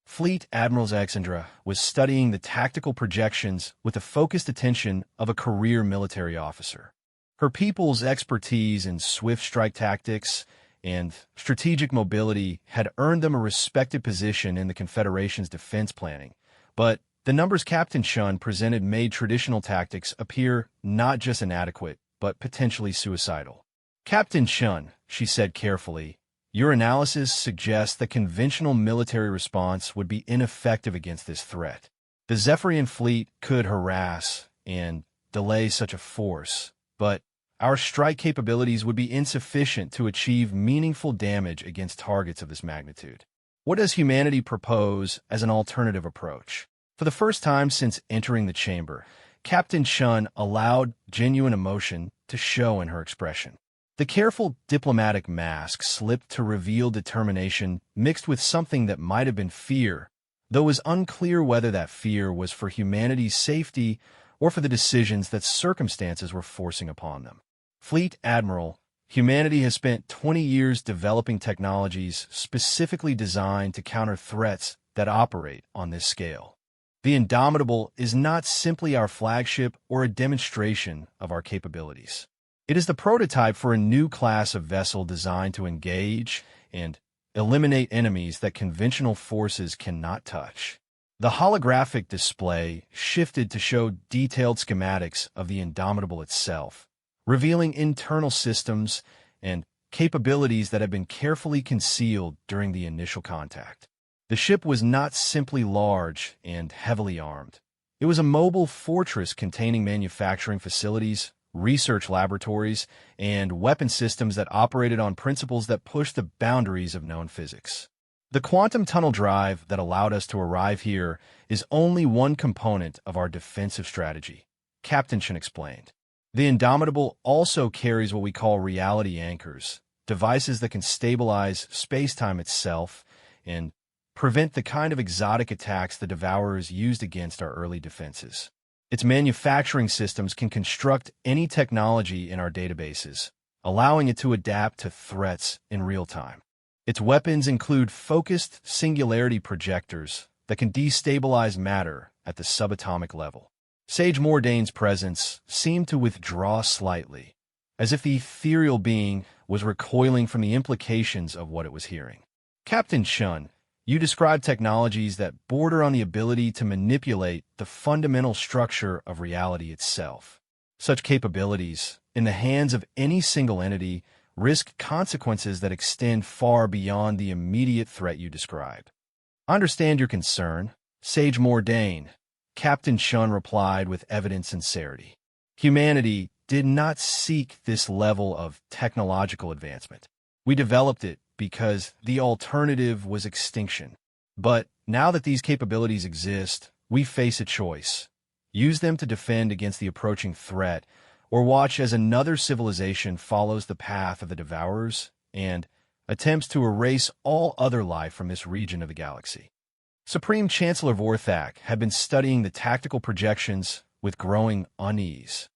Fleet Admiral Xandra was studying the tactical projections with the focused attention of a career military officer. Her people's expertise in swift strike tactics and strategic mobility had earned them a respected position in the Confederation's defense planning, but the numbers Captain Shun presented made traditional tactics appear not just inadequate, but potentially suicidal. Captain Shun, she said carefully, your analysis suggests that conventional military response would be ineffective against this threat. The Zephyrian fleet could harass and delay such a force, but our strike capabilities would be insufficient to achieve meaningful damage against targets of this magnitude. What does humanity propose as an alternative approach? For the first time since entering the chamber, Captain Shun allowed genuine emotion to show in her expression. The careful diplomatic mask slipped to reveal determination mixed with something that might have been fear, though it was unclear whether that fear was for humanity's safety or for the decisions that circumstances were forcing upon them. Fleet Admiral, humanity has spent 20 years developing technologies specifically designed to counter threats that operate on this scale. The Indomitable is not simply our flagship or a demonstration of our capabilities. It is the prototype for a new class of vessel designed to engage and eliminate enemies that conventional forces cannot touch. The holographic display shifted to show detailed schematics of the Indomitable itself, revealing internal systems and capabilities that had been carefully concealed during the initial contact. The ship was not simply large and heavily armed. It was a mobile fortress containing manufacturing facilities, research laboratories, and weapon systems that operated on principles that pushed the boundaries of known physics. The quantum tunnel drive that allowed us to arrive here is only one component of our defensive strategy, Captain Shin explained. The Indomitable also carries what we call reality anchors, devices that can stabilize space-time itself and prevent the kind of exotic attacks the Devourers used against our early defenses. Its manufacturing systems can construct any technology in our databases, allowing it to adapt to threats in real time. Its weapons include focused singularity projectors that can destabilize matter at the subatomic level. Sage Mordane's presence seemed to withdraw slightly, as if the ethereal being was recoiling from the implications of what it was hearing. Captain Shun, you describe technologies that border on the ability to manipulate the fundamental structure of reality itself. Such capabilities, in the hands of any single entity, risk consequences that extend far beyond the immediate threat you describe. I understand your concern, Sage Mordane, Captain Shun replied with evident sincerity. Humanity did not seek this level of technological advancement. We developed it because the alternative was extinction. But now that these capabilities exist, we face a choice. Use them to defend against the approaching threat, or watch as another civilization follows the path of the Devourers and attempts to erase all other life from this region of the galaxy. Supreme Chancellor Vorthak had been studying the tactical projections with growing unease.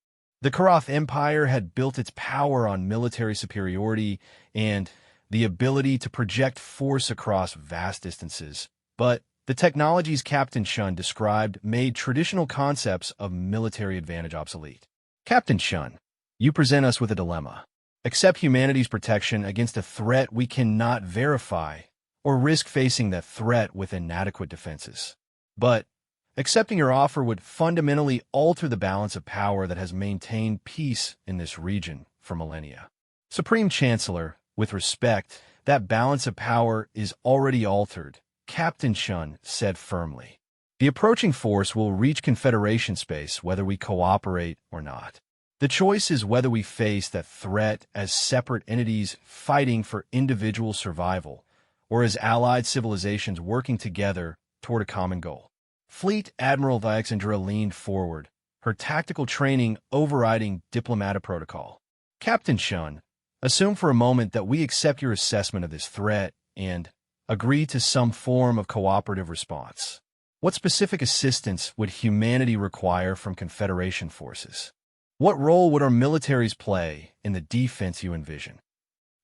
The Karath Empire had built its power on military superiority and the ability to project force across vast distances, but the technologies Captain Shun described made traditional concepts of military advantage obsolete. Captain Shun, you present us with a dilemma. Accept humanity's protection against a threat we cannot verify, or risk facing that threat with inadequate defenses. But accepting your offer would fundamentally alter the balance of power that has maintained peace in this region for millennia. Supreme Chancellor, with respect, that balance of power is already altered, Captain Shun said firmly. The approaching force will reach Confederation space whether we cooperate or not. The choice is whether we face that threat as separate entities fighting for individual survival, or as allied civilizations working together toward a common goal. Fleet Admiral Thyxandra leaned forward, her tactical training overriding diplomatic protocol. Captain Shun, assume for a moment that we accept your assessment of this threat and agree to some form of cooperative response. What specific assistance would humanity require from Confederation forces? What role would our militaries play in the defense you envision?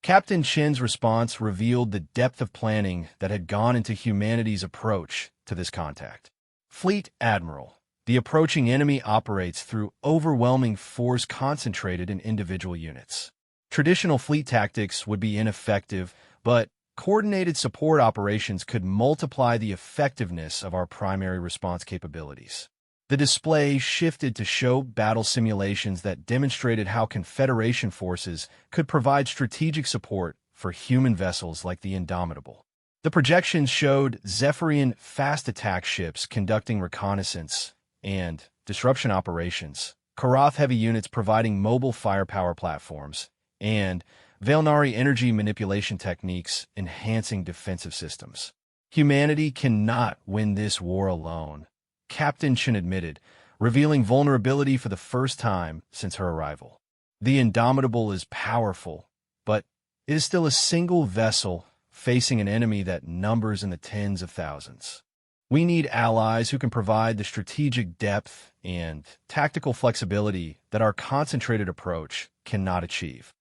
Captain Chin's response revealed the depth of planning that had gone into humanity's approach to this contact. Fleet Admiral, the approaching enemy operates through overwhelming force concentrated in individual units. Traditional fleet tactics would be ineffective, but coordinated support operations could multiply the effectiveness of our primary response capabilities. The display shifted to show battle simulations that demonstrated how Confederation forces could provide strategic support for human vessels like the Indomitable. The projections showed Zephyrian fast attack ships conducting reconnaissance and disruption operations, Karath heavy units providing mobile firepower platforms, and Valnari energy manipulation techniques enhancing defensive systems. Humanity cannot win this war alone, Captain Chin admitted, revealing vulnerability for the first time since her arrival. The Indomitable is powerful, but it is still a single vessel facing an enemy that numbers in the tens of thousands. We need allies who can provide the strategic depth and tactical flexibility that our concentrated approach cannot achieve.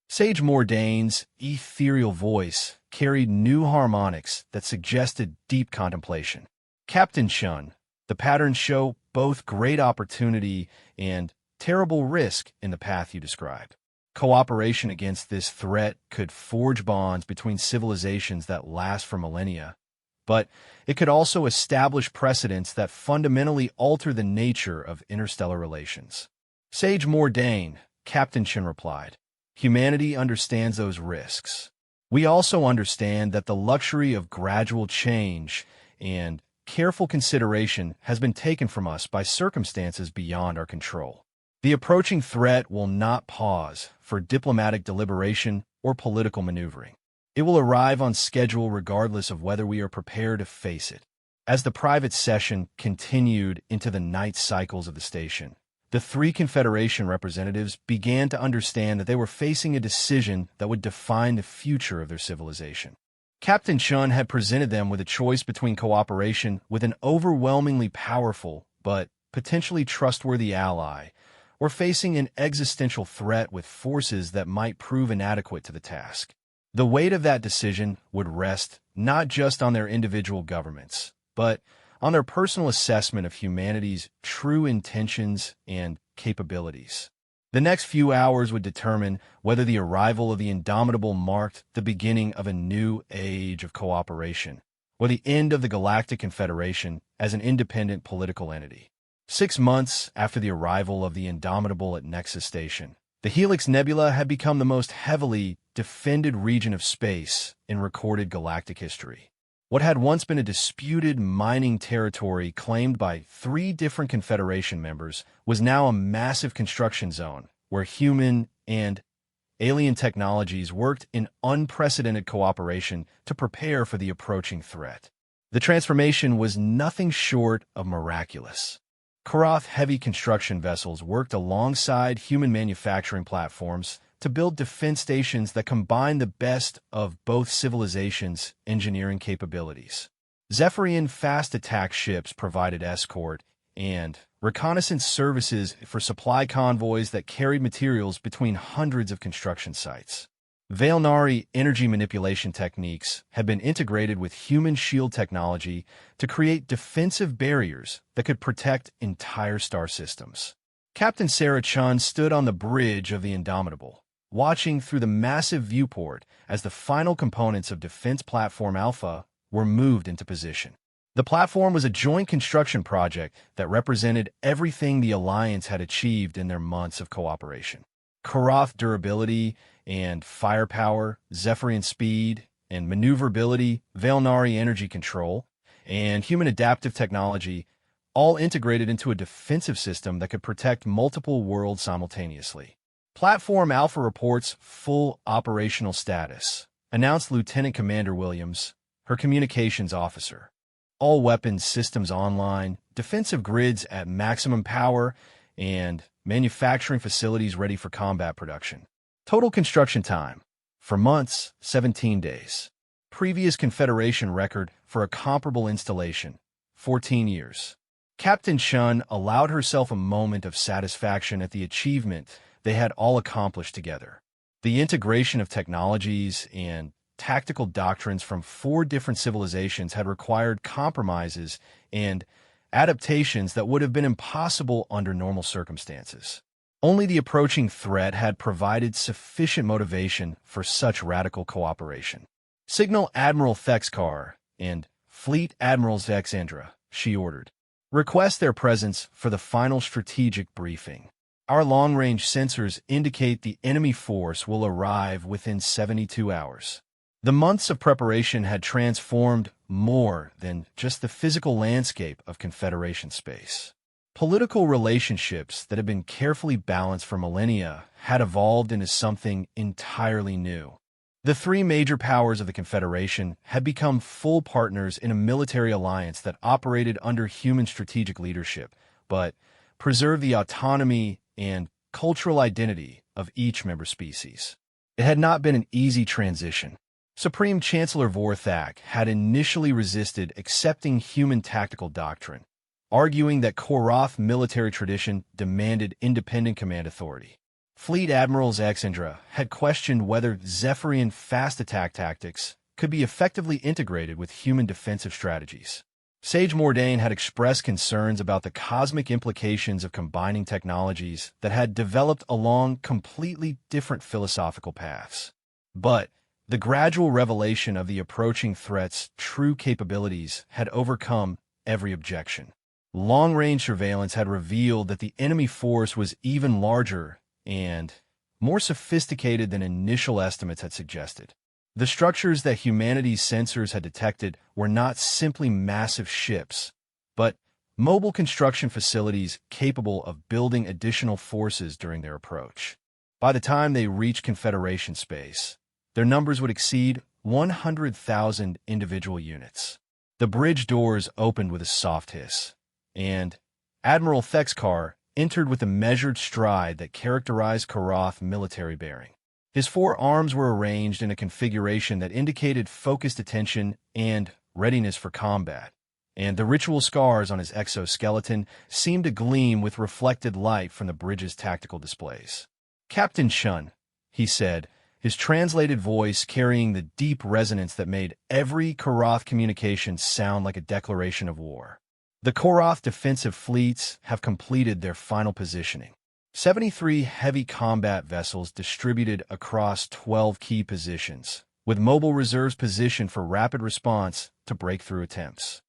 Sage Mordane's ethereal voice carried new harmonics that suggested deep contemplation. Captain Shun, the patterns show both great opportunity and terrible risk in the path you described. Cooperation against this threat could forge bonds between civilizations that last for millennia, but it could also establish precedents that fundamentally alter the nature of interstellar relations. Sage Mordane, Captain Shun replied. Humanity understands those risks. We also understand that the luxury of gradual change and careful consideration has been taken from us by circumstances beyond our control. The approaching threat will not pause for diplomatic deliberation or political maneuvering. It will arrive on schedule regardless of whether we are prepared to face it. As the private session continued into the night cycles of the station, The three Confederation representatives began to understand that they were facing a decision that would define the future of their civilization. Captain Chun had presented them with a choice between cooperation with an overwhelmingly powerful but potentially trustworthy ally, or facing an existential threat with forces that might prove inadequate to the task. The weight of that decision would rest not just on their individual governments, but on their personal assessment of humanity's true intentions and capabilities. The next few hours would determine whether the arrival of the Indomitable marked the beginning of a new age of cooperation, or the end of the Galactic Confederation as an independent political entity. 6 months after the arrival of the Indomitable at Nexus Station, the Helix Nebula had become the most heavily defended region of space in recorded galactic history. What had once been a disputed mining territory claimed by 3 different Confederation members was now a massive construction zone where human and alien technologies worked in unprecedented cooperation to prepare for the approaching threat. The transformation was nothing short of miraculous. Koroth heavy construction vessels worked alongside human manufacturing platforms to build defense stations that combine the best of both civilizations' engineering capabilities. Zephyrian fast attack ships provided escort and reconnaissance services for supply convoys that carried materials between hundreds of construction sites. Veilnari energy manipulation techniques had been integrated with human shield technology to create defensive barriers that could protect entire star systems. Captain Sarah Chun stood on the bridge of the Indomitable, watching through the massive viewport as the final components of Defense Platform Alpha were moved into position. The platform was a joint construction project that represented everything the Alliance had achieved in their months of cooperation. Koroth durability and firepower, Zephyrian speed and maneuverability, Veilnari energy control, and human adaptive technology all integrated into a defensive system that could protect multiple worlds simultaneously. Platform Alpha reports full operational status, announced Lieutenant Commander Williams, her communications officer. All weapons systems online, defensive grids at maximum power, and manufacturing facilities ready for combat production. Total construction time, for months, 17 days. Previous Confederation record for a comparable installation, 14 years. Captain Chun allowed herself a moment of satisfaction at the achievement they had all accomplished together. The integration of technologies and tactical doctrines from 4 different civilizations had required compromises and adaptations that would have been impossible under normal circumstances. Only the approaching threat had provided sufficient motivation for such radical cooperation. Signal Admiral Thexkar and Fleet Admiral Zexandra, she ordered. Request their presence for the final strategic briefing. Our long-range sensors indicate the enemy force will arrive within 72 hours. The months of preparation had transformed more than just the physical landscape of Confederation space. Political relationships that had been carefully balanced for millennia had evolved into something entirely new. The 3 major powers of the Confederation had become full partners in a military alliance that operated under human strategic leadership, but preserved the autonomy and cultural identity of each member species. It had not been an easy transition. Supreme Chancellor Vorthak had initially resisted accepting human tactical doctrine, arguing that Koroth military tradition demanded independent command authority. Fleet Admiral Zexandra had questioned whether Zephyrian fast attack tactics could be effectively integrated with human defensive strategies. Sage Mordain had expressed concerns about the cosmic implications of combining technologies that had developed along completely different philosophical paths. But the gradual revelation of the approaching threat's true capabilities had overcome every objection. Long-range surveillance had revealed that the enemy force was even larger and more sophisticated than initial estimates had suggested. The structures that humanity's sensors had detected were not simply massive ships, but mobile construction facilities capable of building additional forces during their approach. By the time they reached Confederation space, their numbers would exceed 100,000 individual units. The bridge doors opened with a soft hiss, and Admiral Thexkar entered with the measured stride that characterized Karath military bearing. His four arms were arranged in a configuration that indicated focused attention and readiness for combat, and the ritual scars on his exoskeleton seemed to gleam with reflected light from the bridge's tactical displays. "Captain Shun," he said, his translated voice carrying the deep resonance that made every Karath communication sound like a declaration of war. "The Karath defensive fleets have completed their final positioning. 73 heavy combat vessels distributed across 12 key positions, with mobile reserves positioned for rapid response to breakthrough attempts."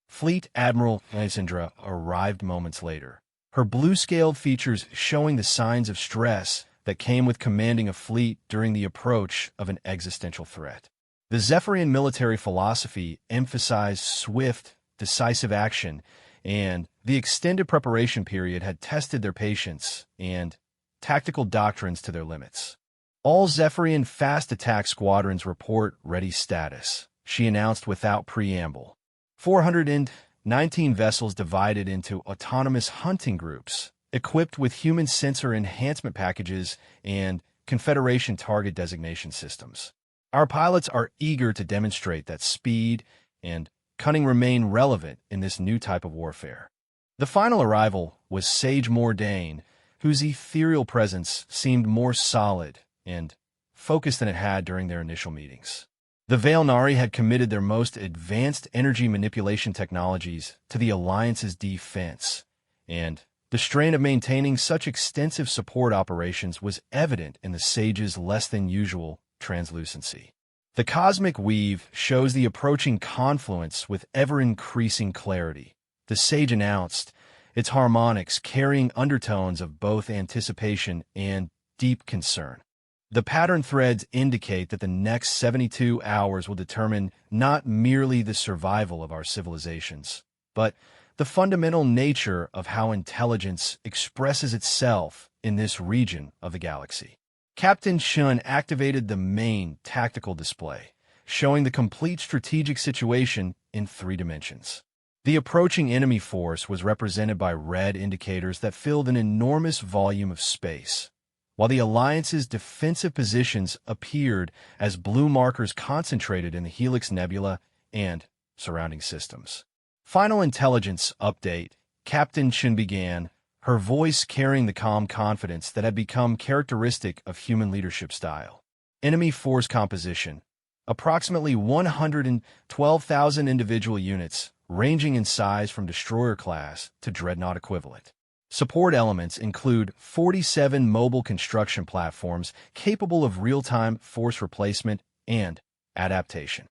Fleet Admiral Lysandra arrived moments later, her blue-scaled features showing the signs of stress that came with commanding a fleet during the approach of an existential threat. The Zephyrian military philosophy emphasized swift, decisive action, and the extended preparation period had tested their patience and tactical doctrines to their limits. "All Zephyrian fast attack squadrons report ready status," she announced without preamble. 419 vessels divided into autonomous hunting groups, equipped with human sensor enhancement packages and Confederation target designation systems. "Our pilots are eager to demonstrate that speed and cunning remain relevant in this new type of warfare." The final arrival was Sage Mordain, whose ethereal presence seemed more solid and focused than it had during their initial meetings. The Vailnari had committed their most advanced energy manipulation technologies to the Alliance's defense, and the strain of maintaining such extensive support operations was evident in the Sage's less-than-usual translucency. The cosmic weave shows the approaching confluence with ever-increasing clarity, the Sage announced, its harmonics carrying undertones of both anticipation and deep concern. "The pattern threads indicate that the next 72 hours will determine not merely the survival of our civilizations, but the fundamental nature of how intelligence expresses itself in this region of the galaxy." Captain Shun activated the main tactical display, showing the complete strategic situation in 3 dimensions. The approaching enemy force was represented by red indicators that filled an enormous volume of space, while the Alliance's defensive positions appeared as blue markers concentrated in the Helix Nebula and surrounding systems. "Final intelligence update," Captain Shun began, her voice carrying the calm confidence that had become characteristic of human leadership style. "Enemy force composition: approximately 112,000 individual units, ranging in size from destroyer class to dreadnought equivalent. Support elements include 47 mobile construction platforms capable of real-time force replacement and adaptation."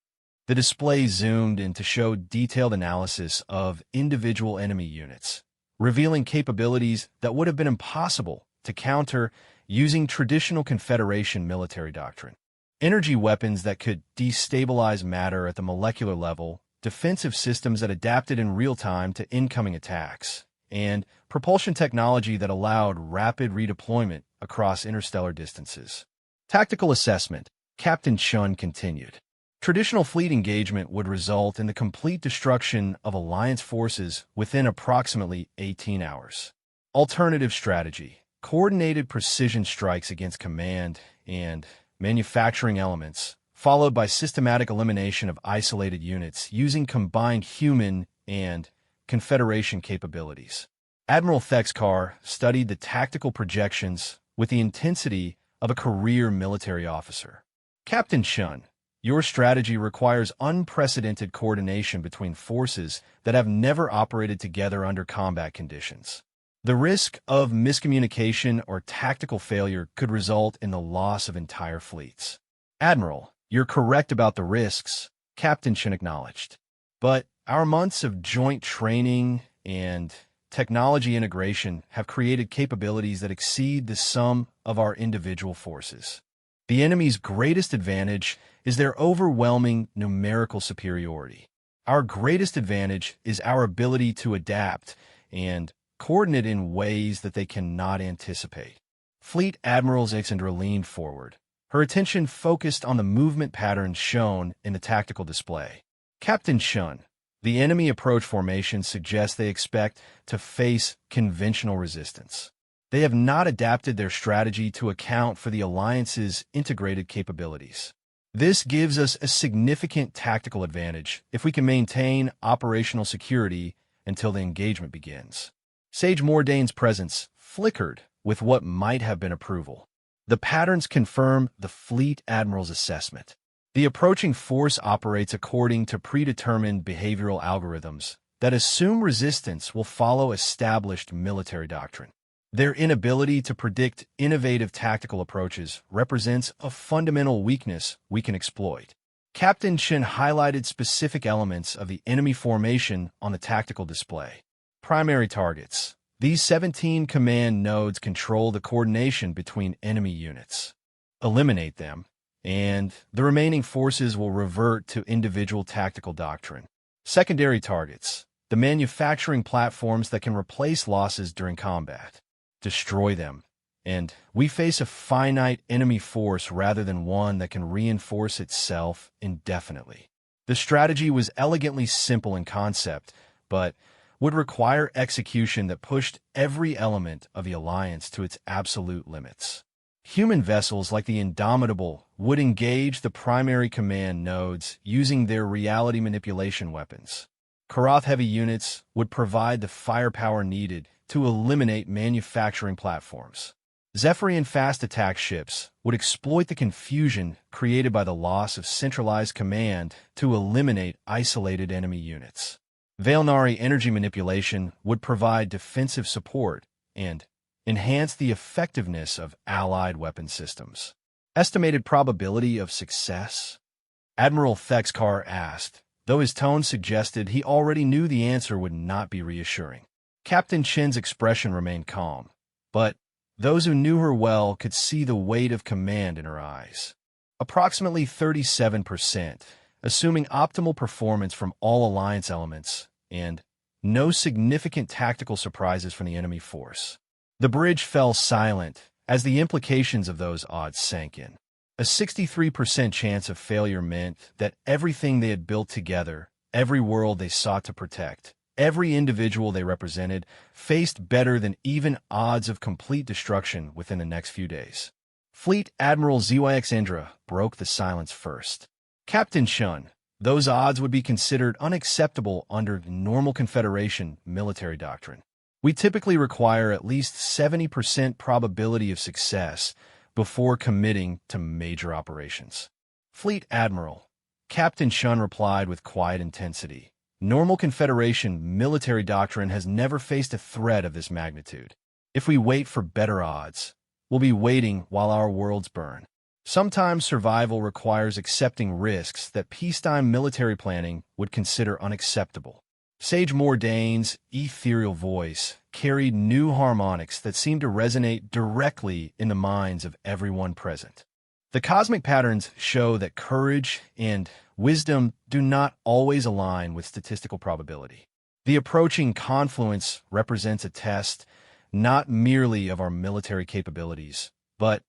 The display zoomed in to show detailed analysis of individual enemy units, revealing capabilities that would have been impossible to counter using traditional Confederation military doctrine. Energy weapons that could destabilize matter at the molecular level, defensive systems that adapted in real time to incoming attacks, and propulsion technology that allowed rapid redeployment across interstellar distances. Tactical assessment, Captain Shun continued. Traditional fleet engagement would result in the complete destruction of Alliance forces within approximately 18 hours. Alternative strategy, coordinated precision strikes against command and manufacturing elements, followed by systematic elimination of isolated units using combined human and Confederation capabilities. Admiral Thexkar studied the tactical projections with the intensity of a career military officer. Captain Shun, your strategy requires unprecedented coordination between forces that have never operated together under combat conditions. The risk of miscommunication or tactical failure could result in the loss of entire fleets. Admiral, you're correct about the risks, Captain Shun acknowledged. But our months of joint training and technology integration have created capabilities that exceed the sum of our individual forces. The enemy's greatest advantage is their overwhelming numerical superiority. Our greatest advantage is our ability to adapt and coordinate in ways that they cannot anticipate. Fleet Admiral Alexandra leaned forward, her attention focused on the movement patterns shown in the tactical display. Captain Shun, The enemy approach formation suggests they expect to face conventional resistance. They have not adapted their strategy to account for the alliance's integrated capabilities. This gives us a significant tactical advantage if we can maintain operational security until the engagement begins. Sage Mordane's presence flickered with what might have been approval. The patterns confirm the Fleet Admiral's assessment. The approaching force operates according to predetermined behavioral algorithms that assume resistance will follow established military doctrine. Their inability to predict innovative tactical approaches represents a fundamental weakness we can exploit. Captain Chen highlighted specific elements of the enemy formation on the tactical display. Primary targets. These 17 command nodes control the coordination between enemy units. Eliminate them, and the remaining forces will revert to individual tactical doctrine. Secondary targets. The manufacturing platforms that can replace losses during combat. Destroy them, and we face a finite enemy force rather than one that can reinforce itself indefinitely. The strategy was elegantly simple in concept, but would require execution that pushed every element of the alliance to its absolute limits. Human vessels like the Indomitable would engage the primary command nodes using their reality manipulation weapons. Karath heavy units would provide the firepower needed to eliminate manufacturing platforms. Zephyrian fast attack ships would exploit the confusion created by the loss of centralized command to eliminate isolated enemy units. Vailnari energy manipulation would provide defensive support and enhance the effectiveness of allied weapon systems. Estimated probability of success? Admiral Thexkar asked, though his tone suggested he already knew the answer would not be reassuring. Captain Chen's expression remained calm, but those who knew her well could see the weight of command in her eyes. Approximately 37%, assuming optimal performance from all alliance elements, and no significant tactical surprises from the enemy force. The bridge fell silent as the implications of those odds sank in. A 63% chance of failure meant that everything they had built together, every world they sought to protect, every individual they represented, faced better than even odds of complete destruction within the next few days. Fleet Admiral ZYX Indra broke the silence first. Captain Shun, those odds would be considered unacceptable under normal Confederation military doctrine. We typically require at least 70% probability of success before committing to major operations. Fleet Admiral, Captain Shun replied with quiet intensity. Normal Confederation military doctrine has never faced a threat of this magnitude. If we wait for better odds, we'll be waiting while our worlds burn. Sometimes survival requires accepting risks that peacetime military planning would consider unacceptable. Sage Mordane's ethereal voice carried new harmonics that seemed to resonate directly in the minds of everyone present. The cosmic patterns show that courage and wisdom do not always align with statistical probability. The approaching confluence represents a test not merely of our military capabilities, but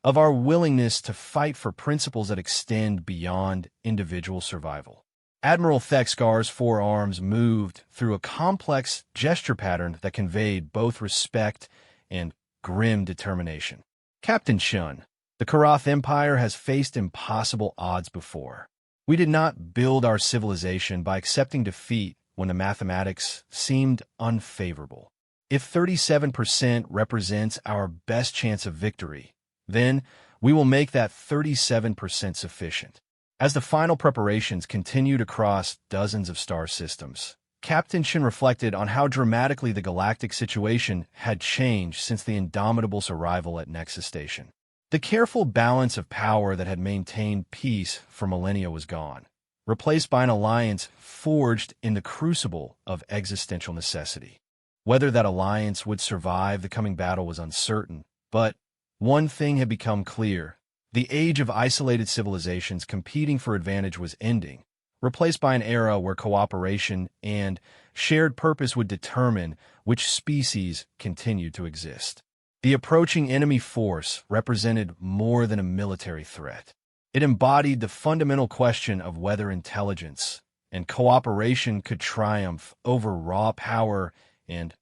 of our willingness to fight for principles that extend beyond individual survival. Admiral Thexkar's forearms moved through a complex gesture pattern that conveyed both respect and grim determination. Captain Shun, the Karath Empire has faced impossible odds before. We did not build our civilization by accepting defeat when the mathematics seemed unfavorable. If 37% represents our best chance of victory, then we will make that 37% sufficient. As the final preparations continued across dozens of star systems, Captain Shin reflected on how dramatically the galactic situation had changed since the Indomitable's arrival at Nexus Station. The careful balance of power that had maintained peace for millennia was gone, replaced by an alliance forged in the crucible of existential necessity. Whether that alliance would survive the coming battle was uncertain, but one thing had become clear. The age of isolated civilizations competing for advantage was ending, replaced by an era where cooperation and shared purpose would determine which species continued to exist. The approaching enemy force represented more than a military threat. It embodied the fundamental question of whether intelligence and cooperation could triumph over raw power and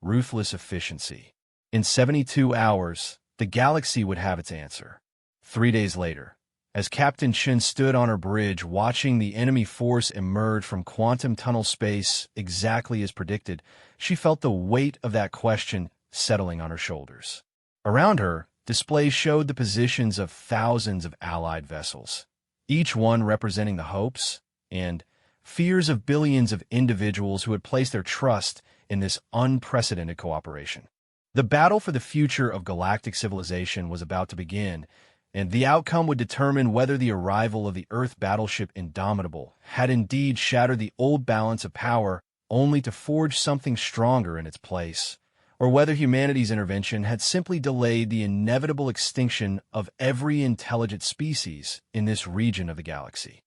ruthless efficiency. In 72 hours, the galaxy would have its answer. 3 days later, as Captain Shin stood on her bridge watching the enemy force emerge from quantum tunnel space exactly as predicted, she felt the weight of that question settling on her shoulders. Around her, displays showed the positions of thousands of allied vessels, each one representing the hopes and fears of billions of individuals who had placed their trust in this unprecedented cooperation. The battle for the future of galactic civilization was about to begin, and the outcome would determine whether the arrival of the Earth battleship Indomitable had indeed shattered the old balance of power only to forge something stronger in its place, or whether humanity's intervention had simply delayed the inevitable extinction of every intelligent species in this region of the galaxy.